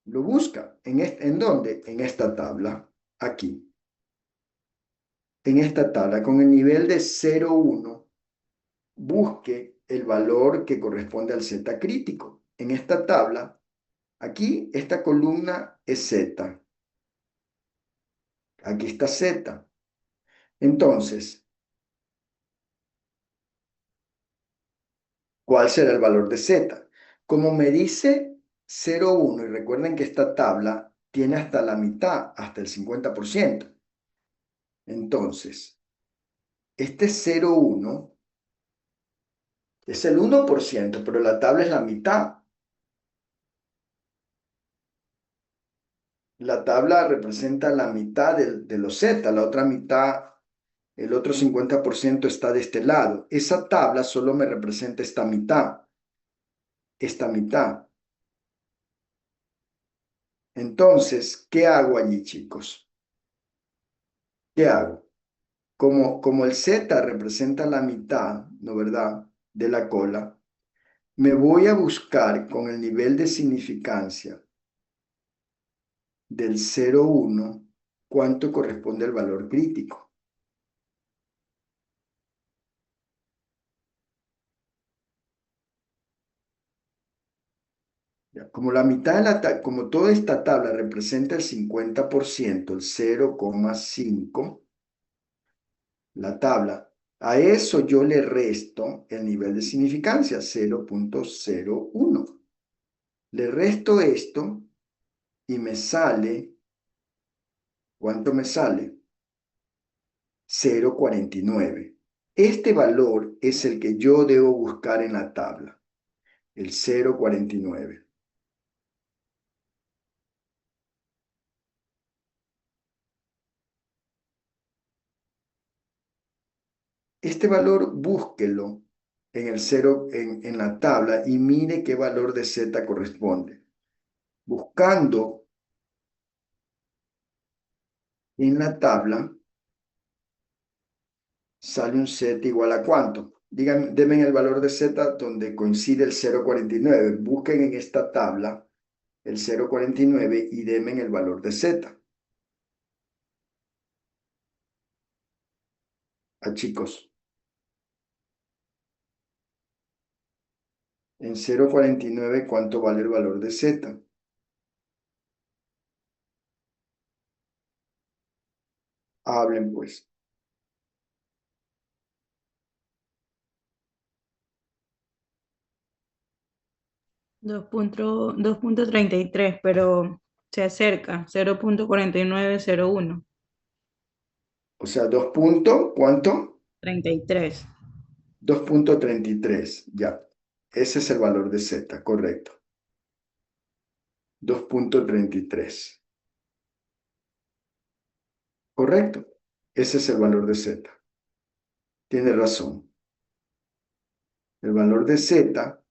Lo busca. ¿En dónde? En esta tabla. Aquí. En esta tabla, con el nivel de 0.1, busque el valor que corresponde al Z crítico. En esta tabla, aquí, esta columna es Z. Aquí está Z. Entonces, ¿cuál será el valor de Z? Como me dice 0.1, y recuerden que esta tabla tiene hasta la mitad, hasta el 50%. Entonces, este 0.1 es el 1%, pero la tabla es la mitad. La tabla representa la mitad de los Z, la otra mitad, el otro 50% está de este lado. Esa tabla solo me representa esta mitad. Esta mitad. Entonces, ¿qué hago allí, chicos? ¿Qué hago? Como el Z representa la mitad, ¿no verdad?, de la cola, me voy a buscar con el nivel de significancia del 0,1 cuánto corresponde al valor crítico. Ya, como la mitad de como toda esta tabla representa el 50%, el 0,5, la tabla, a eso yo le resto el nivel de significancia, 0.01. Le resto esto y me sale, ¿cuánto me sale? 0,49. Este valor es el que yo debo buscar en la tabla, el 0,49. Este valor búsquelo en el 0, en la tabla y mire qué valor de Z corresponde. Buscando en la tabla, sale un Z igual a ¿cuánto? Díganme, denme el valor de Z donde coincide el 0,49. Busquen en esta tabla el 0,49 y denme el valor de Z. Chicos, en 0,49, ¿cuánto vale el valor de Z? Hablen pues. 2.33, pero se acerca, 0.4901. O sea, 2 puntos, ¿cuánto? 33. 2.33, ya. Ese es el valor de Z, correcto. 2.33. Correcto. Ese es el valor de Z. Tiene razón. El valor de Z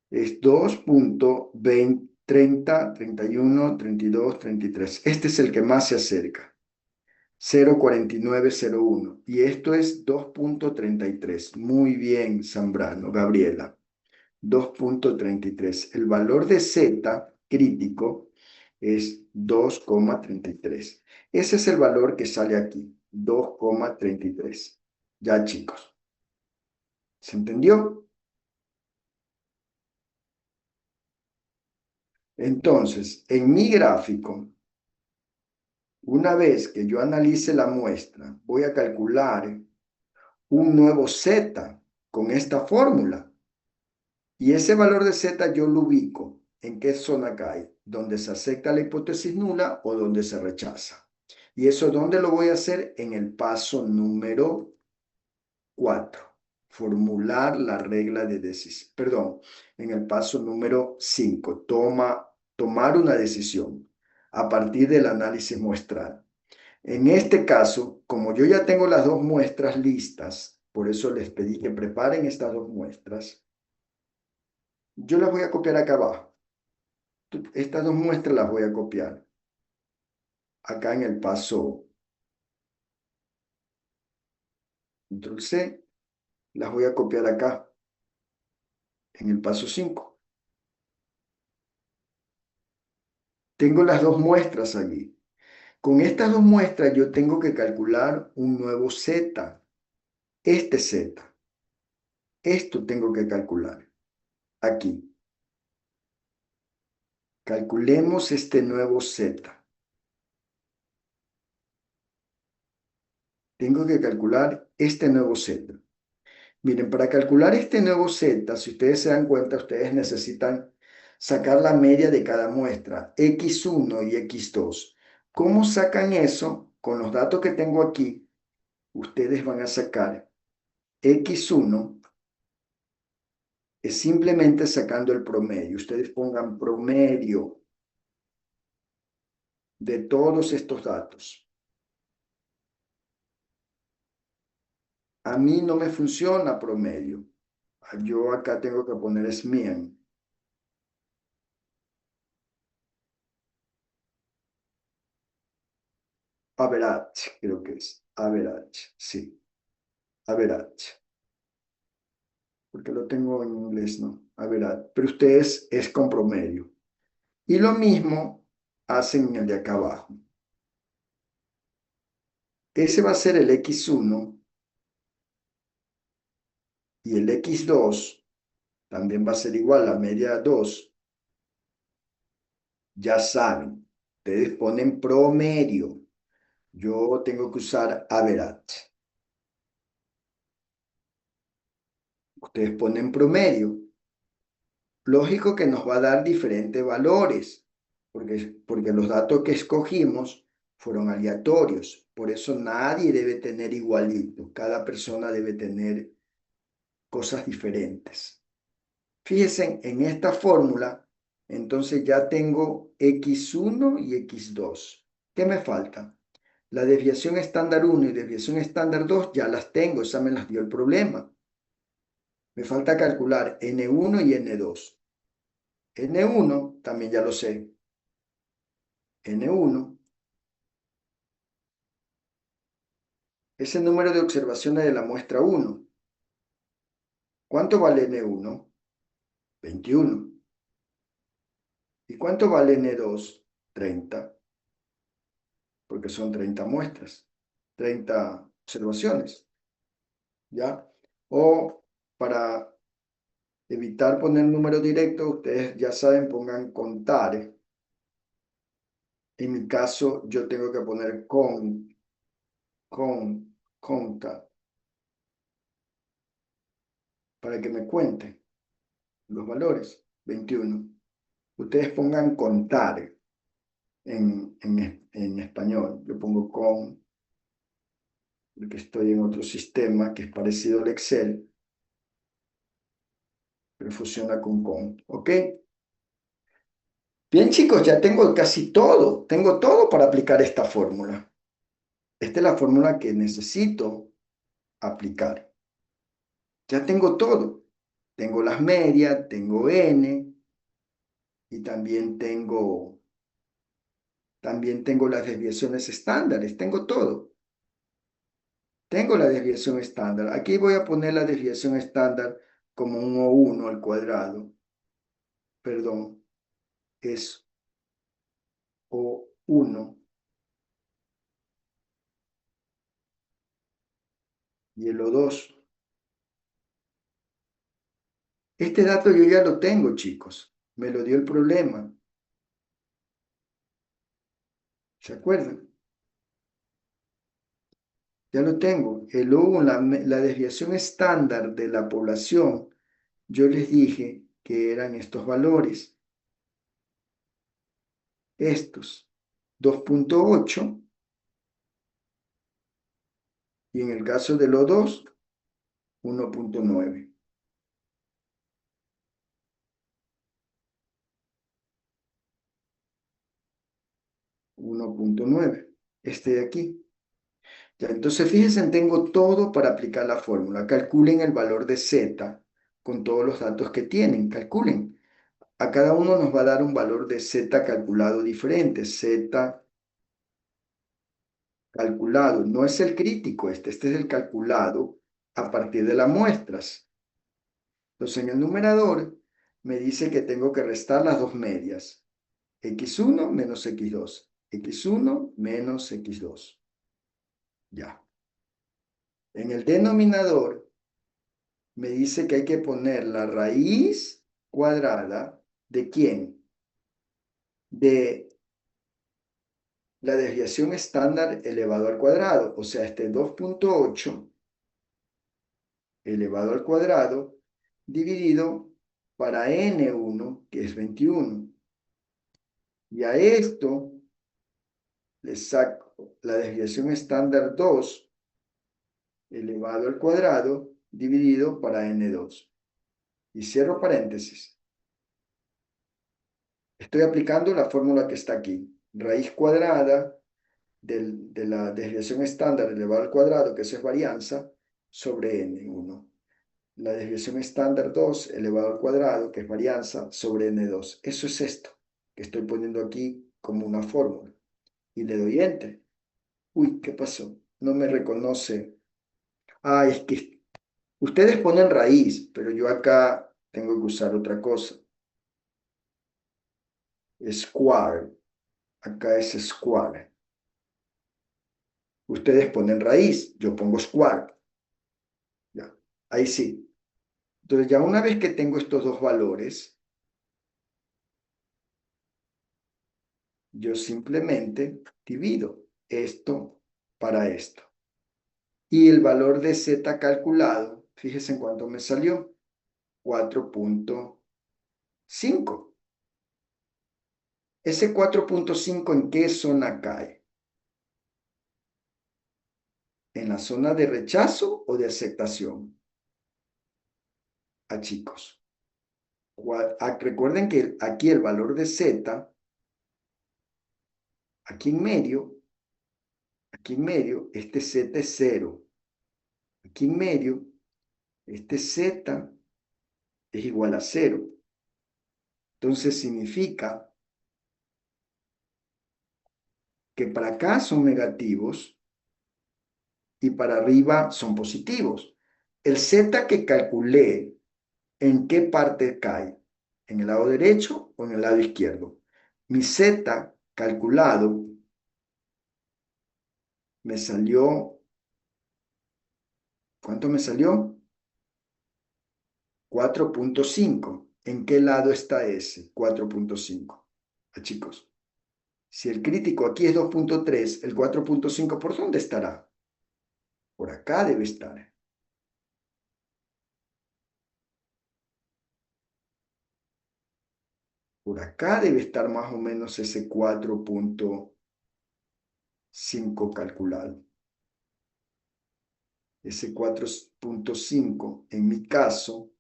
es 2.20, 30, 31, 32, 33. Este es el que más se acerca. 0,4901. Y esto es 2.33. Muy bien, Zambrano, Gabriela. 2.33. El valor de Z crítico es 2,33. Ese es el valor que sale aquí, 2,33. Ya, chicos. ¿Se entendió? Entonces, en mi gráfico, una vez que yo analice la muestra, voy a calcular un nuevo Z con esta fórmula. Y ese valor de Z yo lo ubico. ¿En qué zona cae? ¿Donde se acepta la hipótesis nula o donde se rechaza? ¿Y eso dónde lo voy a hacer? En el paso número 4. Formular la regla de decisión. Perdón, en el paso número 5. Tomar una decisión a partir del análisis muestral. En este caso, como yo ya tengo las dos muestras listas, por eso les pedí que preparen estas dos muestras, yo las voy a copiar acá abajo. Estas dos muestras las voy a copiar acá en el paso Control C, las voy a copiar acá en el paso 5. Tengo las dos muestras allí. Con estas dos muestras yo tengo que calcular un nuevo Z. Este Z. Esto tengo que calcular aquí. Calculemos este nuevo Z. Tengo que calcular este nuevo Z. Miren, para calcular este nuevo Z, si ustedes se dan cuenta, ustedes necesitan sacar la media de cada muestra, X1 y X2. ¿Cómo sacan eso? Con los datos que tengo aquí, ustedes van a sacar X1, es simplemente sacando el promedio. Ustedes pongan promedio de todos estos datos. A mí no me funciona promedio. Yo acá tengo que poner SMIAN. Average, creo que es. Average, sí. Average. Porque lo tengo en inglés, ¿no? Average. Pero ustedes es con promedio. Y lo mismo hacen en el de acá abajo. Ese va a ser el X1 y el X2 también va a ser igual, la media 2. Ya saben, ustedes ponen promedio. Yo tengo que usar average. Ustedes ponen promedio. Lógico que nos va a dar diferentes valores, porque los datos que escogimos fueron aleatorios. Por eso nadie debe tener igualito. Cada persona debe tener cosas diferentes. Fíjense, en esta fórmula, entonces ya tengo X1 y X2. ¿Qué me falta? La desviación estándar 1 y desviación estándar 2 ya las tengo, esa me las dio el problema. Me falta calcular N1 y N2. N1 también ya lo sé. N1 es el número de observaciones de la muestra 1. ¿Cuánto vale N1? 21. ¿Y cuánto vale N2? 30. Porque son 30 muestras, 30 observaciones. ¿Ya? O para evitar poner número directo, ustedes ya saben, pongan contar. En mi caso, yo tengo que poner conta, para que me cuente los valores. 21. Ustedes pongan contar en español. Yo pongo porque estoy en otro sistema que es parecido al Excel, pero funciona con. ¿Ok? Bien, chicos, ya tengo casi todo. Tengo todo para aplicar esta fórmula. Esta es la fórmula que necesito aplicar. Ya tengo todo. Tengo las medias, tengo N y también tengo las desviaciones estándares. Tengo todo. Tengo la desviación estándar. Aquí voy a poner la desviación estándar como un O1 al cuadrado. Perdón, es O1 y el O2. Este dato yo ya lo tengo, chicos. Me lo dio el problema. ¿Se acuerdan? Ya lo tengo. El O1, la desviación estándar de la población, yo les dije que eran estos valores. Estos. 2.8. Y en el caso del O2, 1.9. Este de aquí. Ya, entonces fíjense, tengo todo para aplicar la fórmula. Calculen el valor de Z con todos los datos que tienen. Calculen. A cada uno nos va a dar un valor de Z calculado diferente. Z calculado. No es el crítico este es el calculado a partir de las muestras. Entonces en el numerador me dice que tengo que restar las dos medias. X1 menos X2. X1 menos X2. Ya. En el denominador me dice que hay que poner la raíz cuadrada ¿de quién? De la desviación estándar elevado al cuadrado. O sea, este 2.8 elevado al cuadrado dividido para n1, que es 21. Y a esto le saco la desviación estándar 2 elevado al cuadrado dividido para n2. Y cierro paréntesis. Estoy aplicando la fórmula que está aquí. Raíz cuadrada de la desviación estándar elevado al cuadrado, que eso es varianza, sobre n1. La desviación estándar 2 elevado al cuadrado, que es varianza, sobre n2. Eso es esto que estoy poniendo aquí como una fórmula. Y le doy Enter. Uy, ¿qué pasó? No me reconoce. Ah, es que ustedes ponen raíz, pero yo acá tengo que usar otra cosa. Square. Acá es square. Ustedes ponen raíz, yo pongo square. Ya, ahí sí. Entonces ya una vez que tengo estos dos valores, yo simplemente divido esto para esto. Y el valor de Z calculado, fíjense en cuánto me salió, 4.5. Ese 4.5, ¿en qué zona cae? ¿En la zona de rechazo o de aceptación? Chicos. Recuerden que aquí el valor de Z, aquí en medio, este Z es 0. Aquí en medio, este Z es igual a 0. Entonces significa que para acá son negativos y para arriba son positivos. El Z que calculé, ¿en qué parte cae? ¿En el lado derecho o en el lado izquierdo? Mi Z calculado me salió, ¿cuánto me salió? 4.5. ¿En qué lado está ese 4.5? Chicos, si el crítico aquí es 2.3, el 4.5, ¿por dónde estará? Por acá debe estar. Por acá debe estar más o menos ese 4.5 calculado. Ese 4.5, en mi caso,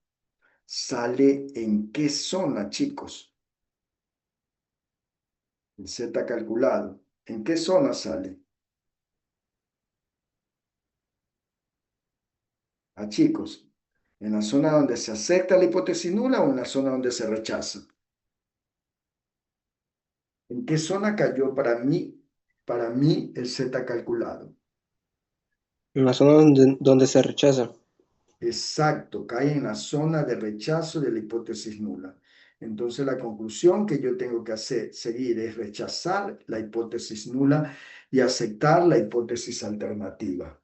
¿sale en qué zona, chicos? El Z calculado. ¿En qué zona sale? Chicos, ¿en la zona donde se acepta la hipótesis nula o en la zona donde se rechaza? ¿En qué zona cayó para mí el Z calculado? En la zona donde se rechaza. Exacto, cae en la zona de rechazo de la hipótesis nula. Entonces la conclusión que yo tengo que seguir es rechazar la hipótesis nula y aceptar la hipótesis alternativa.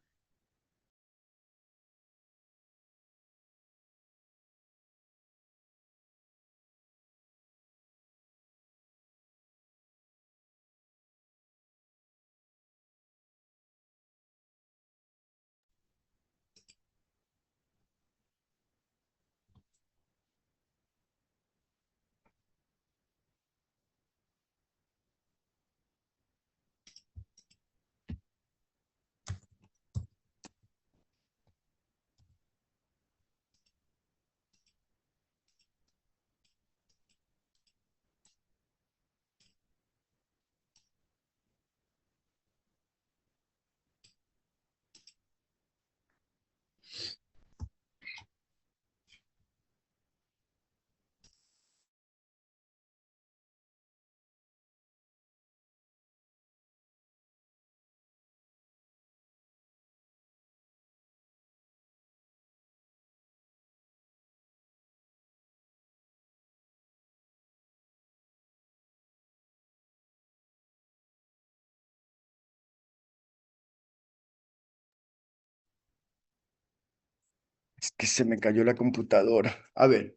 Es que se me cayó la computadora. A ver,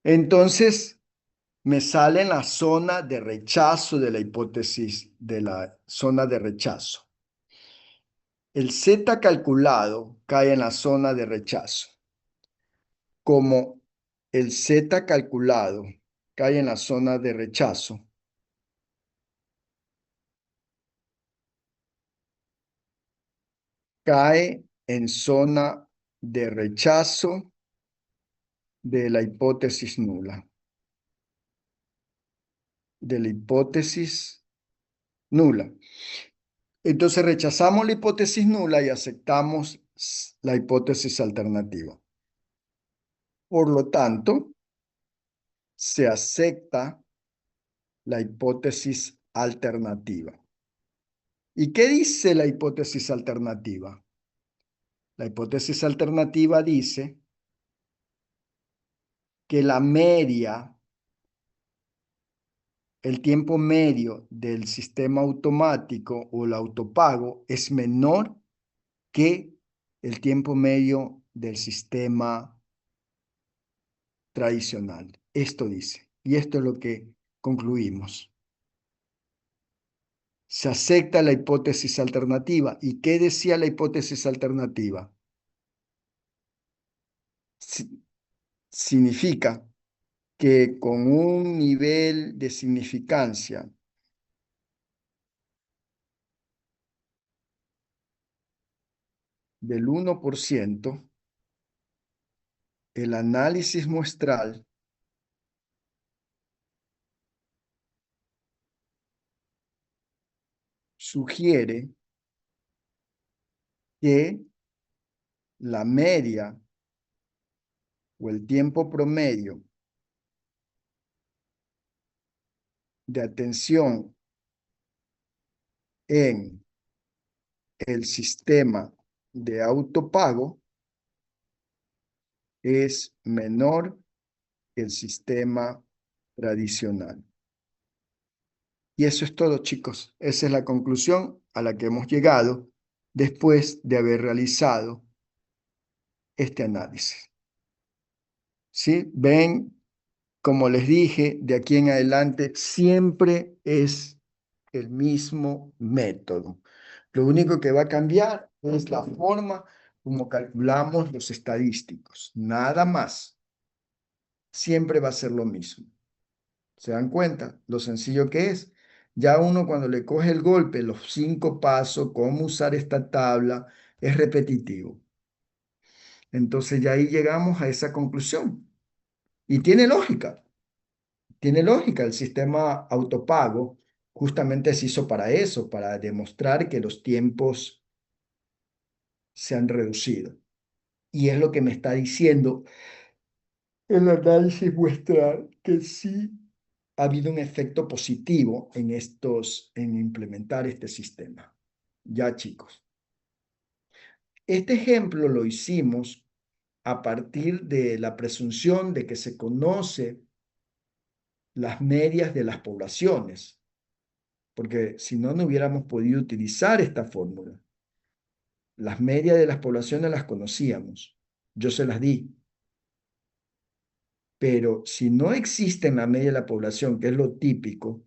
entonces me sale en la zona de rechazo de la hipótesis, de la zona de rechazo. El Z calculado cae en la zona de rechazo. Como el Z calculado cae en la zona de rechazo, cae en zona de rechazo de la hipótesis nula. De la hipótesis nula. Entonces rechazamos la hipótesis nula y aceptamos la hipótesis alternativa. Por lo tanto, se acepta la hipótesis alternativa. ¿Y qué dice la hipótesis alternativa? La hipótesis alternativa dice que la media, el tiempo medio del sistema automático o el autopago es menor que el tiempo medio del sistema tradicional. Esto dice, y esto es lo que concluimos. Se acepta la hipótesis alternativa. ¿Y qué decía la hipótesis alternativa? Significa que con un nivel de significancia del 1%, el análisis muestral sugiere que la media o el tiempo promedio de atención en el sistema de autopago es menor que el sistema tradicional. Y eso es todo, chicos. Esa es la conclusión a la que hemos llegado después de haber realizado este análisis. ¿Sí? Ven, como les dije, de aquí en adelante siempre es el mismo método. Lo único que va a cambiar es la forma como calculamos los estadísticos. Nada más. Siempre va a ser lo mismo. ¿Se dan cuenta lo sencillo que es? Ya uno cuando le coge el golpe, los 5 pasos, cómo usar esta tabla, es repetitivo. Entonces ya ahí llegamos a esa conclusión. Y tiene lógica. Tiene lógica. El sistema autopago justamente se hizo para eso, para demostrar que los tiempos se han reducido. Y es lo que me está diciendo el análisis muestra que sí ha habido un efecto positivo en implementar este sistema. Ya, chicos. Este ejemplo lo hicimos a partir de la presunción de que se conoce las medias de las poblaciones, porque si no, no hubiéramos podido utilizar esta fórmula. Las medias de las poblaciones las conocíamos, yo se las di. Pero si no existe en la media de la población, que es lo típico,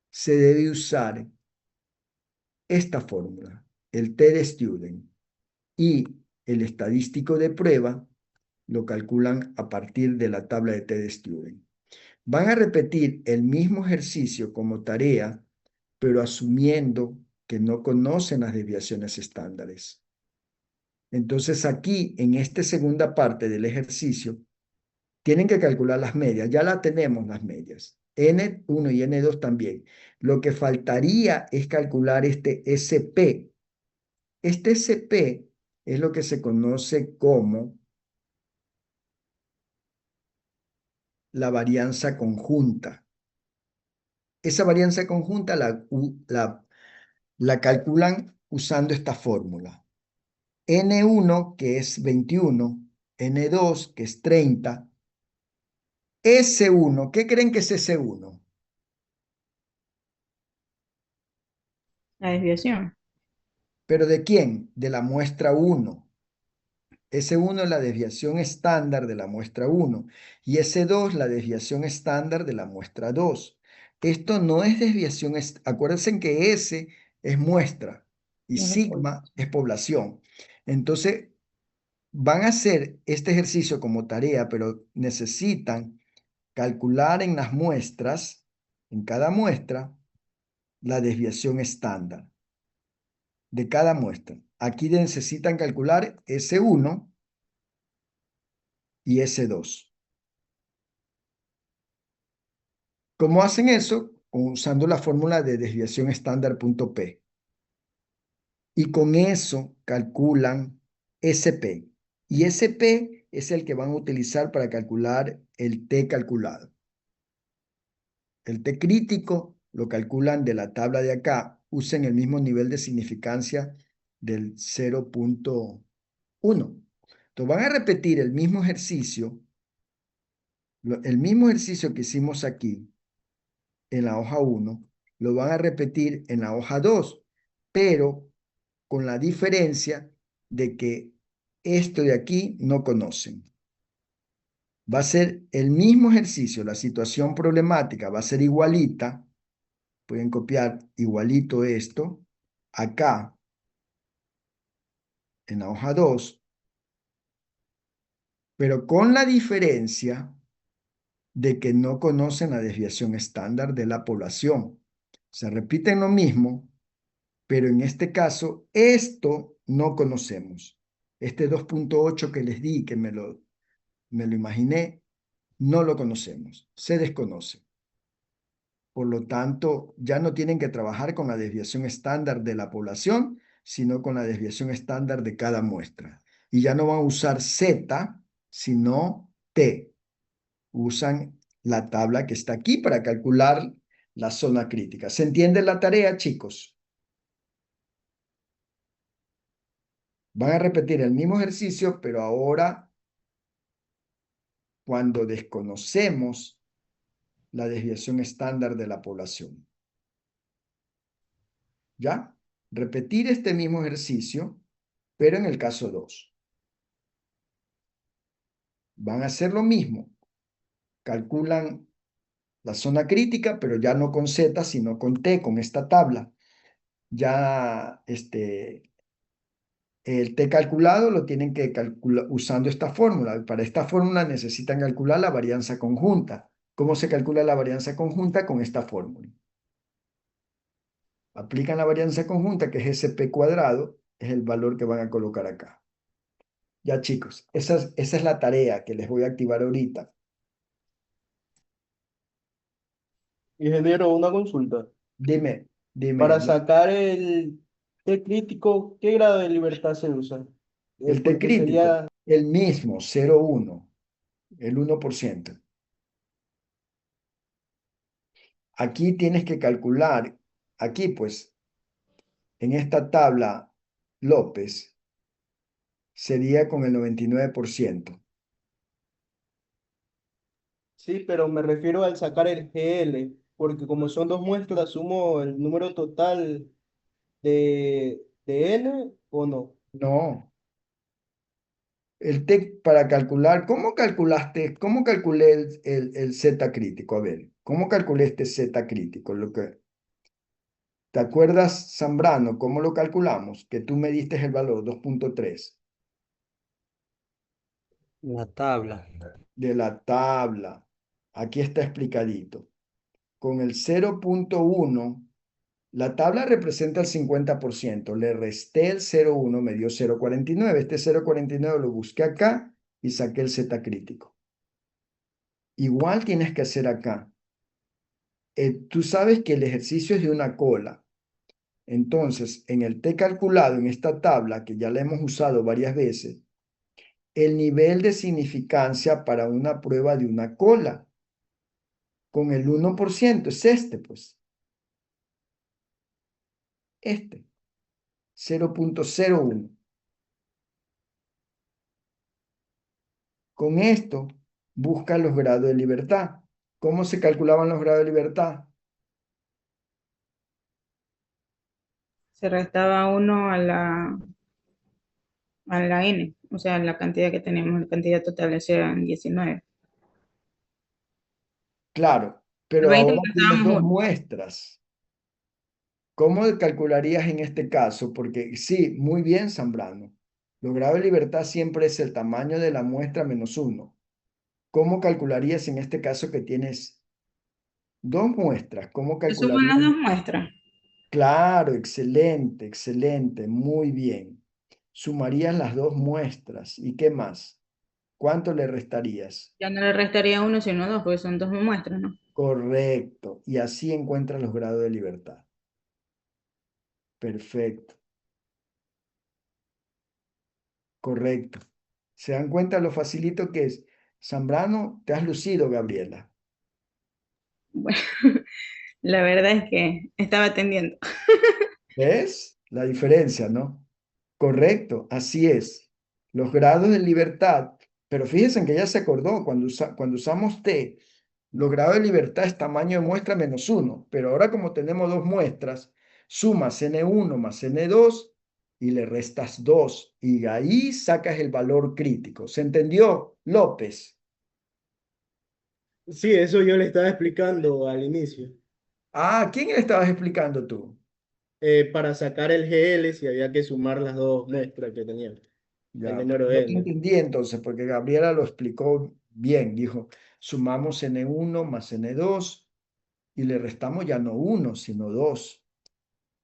se debe usar esta fórmula, el T-de-Student, y el estadístico de prueba lo calculan a partir de la tabla de T-de-Student. Van a repetir el mismo ejercicio como tarea, pero asumiendo que no conocen las desviaciones estándares. Entonces aquí, en esta segunda parte del ejercicio, tienen que calcular las medias. Ya las tenemos las medias. N1 y N2 también. Lo que faltaría es calcular este SP. Este SP es lo que se conoce como la varianza conjunta. Esa varianza conjunta la calculan usando esta fórmula. N1, que es 21, N2, que es 30, S1, ¿qué creen que es S1? La desviación. ¿Pero de quién? De la muestra 1. S1 es la desviación estándar de la muestra 1 y S2 la desviación estándar de la muestra 2. Esto no es desviación, acuérdense que S es muestra y No lo sigma es población. Entonces, van a hacer este ejercicio como tarea, pero necesitan calcular en las muestras, en cada muestra, la desviación estándar de cada muestra. Aquí necesitan calcular S1 y S2. ¿Cómo hacen eso? Usando la fórmula de desviación estándar.p. Y con eso calculan SP. Y SP es el que van a utilizar para calcular el T calculado. El T crítico lo calculan de la tabla de acá. Usen el mismo nivel de significancia del 0.1. Entonces van a repetir el mismo ejercicio que hicimos aquí en la hoja 1, lo van a repetir en la hoja 2, pero con la diferencia de que esto de aquí no conocen. Va a ser el mismo ejercicio, la situación problemática va a ser igualita. Pueden copiar igualito esto acá en la hoja 2, pero con la diferencia de que no conocen la desviación estándar de la población. Se repiten lo mismo, pero en este caso, esto no conocemos. Este 2.8 que les di, que me lo imaginé, no lo conocemos, se desconoce. Por lo tanto, ya no tienen que trabajar con la desviación estándar de la población, sino con la desviación estándar de cada muestra. Y ya no van a usar Z, sino T. Usan la tabla que está aquí para calcular la zona crítica. ¿Se entiende la tarea, chicos? Van a repetir el mismo ejercicio, pero ahora cuando desconocemos la desviación estándar de la población. ¿Ya? Repetir este mismo ejercicio, pero en el caso 2. Van a hacer lo mismo. Calculan la zona crítica, pero ya no con Z, sino con T, con esta tabla. Ya el T calculado lo tienen que calcular usando esta fórmula. Para esta fórmula necesitan calcular la varianza conjunta. ¿Cómo se calcula la varianza conjunta? Con esta fórmula. Aplican la varianza conjunta, que es SP cuadrado, es el valor que van a colocar acá. Ya, chicos, esa es la tarea que les voy a activar ahorita. Ingeniero, una consulta. Dime, Para dime, sacar el T crítico, ¿qué grado de libertad se usa? el T Porque crítico, sería, el mismo, 0,1, el 1%. Aquí tienes que calcular, aquí pues, en esta tabla López, sería con el 99%. Sí, pero me refiero al sacar el GL, porque como son dos muestras, sumo el número total de N o no. No. El TEC para calcular, cómo calculé el Z crítico? A ver, ¿cómo calculé este Z crítico? ¿Te acuerdas, Zambrano, cómo lo calculamos? Que tú me diste el valor 2.3 La tabla. de la tabla. Aquí está explicadito. Con el 0.1, la tabla representa el 50%. Le resté el 0.1, me dio 0.49. Este 0.49 lo busqué acá y saqué el Z crítico. Igual tienes que hacer acá. Tú sabes que el ejercicio es de una cola. Entonces, en el T calculado, en esta tabla, que ya la hemos usado varias veces, el nivel de significancia para una prueba de una cola, con el 1%, es este, pues. Este, 0.01. Con esto, busca los grados de libertad. ¿Cómo se calculaban los grados de libertad? Se restaba 1 a la N, o sea, la cantidad que tenemos, la cantidad total eran 19. Claro, El pero 20 ahora le tienes restábamos dos 1. muestras. ¿Cómo calcularías en este caso? Porque sí, muy bien, Zambrano. Los grados de libertad siempre es el tamaño de la muestra menos 1. ¿Cómo calcularías en este caso que tienes dos muestras? ¿Cómo Se suman calcularías? las dos muestras. Claro, excelente, excelente, muy bien. Sumarías las dos muestras. ¿Y qué más? ¿Cuánto le restarías? Ya no le restaría 1, sino 2, porque son dos muestras, ¿no? Correcto. Y así encuentras los grados de libertad. Perfecto. Correcto. ¿Se dan cuenta lo facilito que es? Zambrano, te has lucido, Gabriela. Bueno, la verdad es que estaba atendiendo. ¿Ves? La diferencia, ¿no? Correcto, así es. Los grados de libertad, pero fíjense que ya se acordó, cuando usamos T, los grados de libertad es tamaño de muestra menos 1, pero ahora como tenemos dos muestras, sumas N1 más N2 y le restas 2 y ahí sacas el valor crítico. ¿Se entendió, López? Sí, eso yo le estaba explicando al inicio. Ah, ¿quién le estabas explicando tú? Para sacar el GL, si había que sumar las dos muestras que tenían, el Ya, número no te N. entendí entonces, porque Gabriela lo explicó bien. Dijo, sumamos N1 más N2 y le restamos ya no 1, sino 2.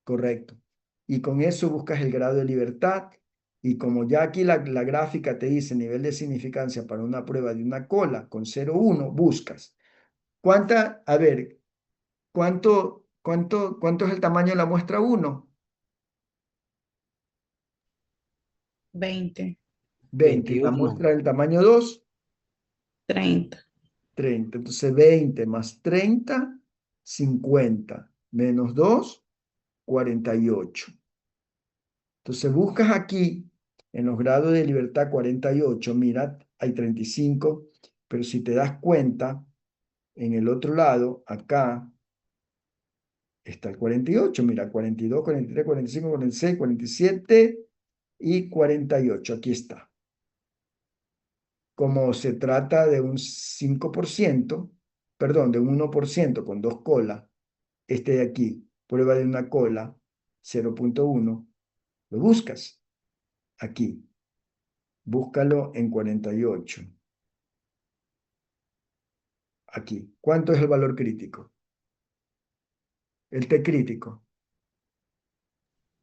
Correcto. Y con eso buscas el grado de libertad. Y como ya aquí la gráfica te dice nivel de significancia para una prueba de una cola con 0,1, buscas. A ver, ¿cuánto es el tamaño de la muestra 1? 20, 20. ¿Y la 21. muestra del tamaño 2? 30. 30. Entonces 20 más 30, 50. Menos 2, 48. Entonces buscas aquí en los grados de libertad 48, mira, hay 35, pero si te das cuenta, en el otro lado, acá está el 48, mira, 42, 43, 45, 46, 47 y 48, aquí está. Como se trata de un 5%, perdón, de un 1% con dos colas, este de aquí, prueba de una cola, 0.1, lo buscas aquí. Búscalo en 48. Aquí. ¿Cuánto es el valor crítico? El T crítico.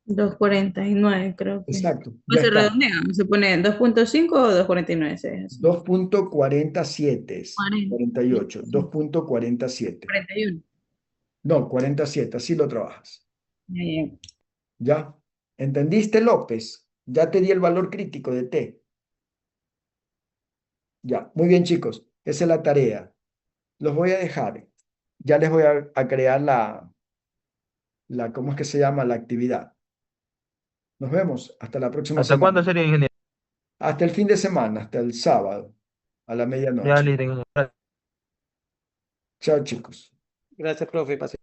2,49 creo que. Exacto, O ya se está. redondea, se pone 2,5 o 2,49, sí, es así. 2.47 es. 40, 48. sí, 2.47. 41. No, 47. Así lo trabajas. Ya, ya. ¿Ya? ¿Entendiste, López? Ya te di el valor crítico de T. Ya. Muy bien, chicos. Esa es la tarea. Los voy a dejar. Ya les voy a crear ¿cómo es que se llama? La actividad. Nos vemos. Hasta la próxima ¿Hasta semana. cuándo sería, ingeniero? Hasta el fin de semana, hasta el sábado, a la Ya, medianoche. listo. Chao, chicos. Gracias, profe. Pase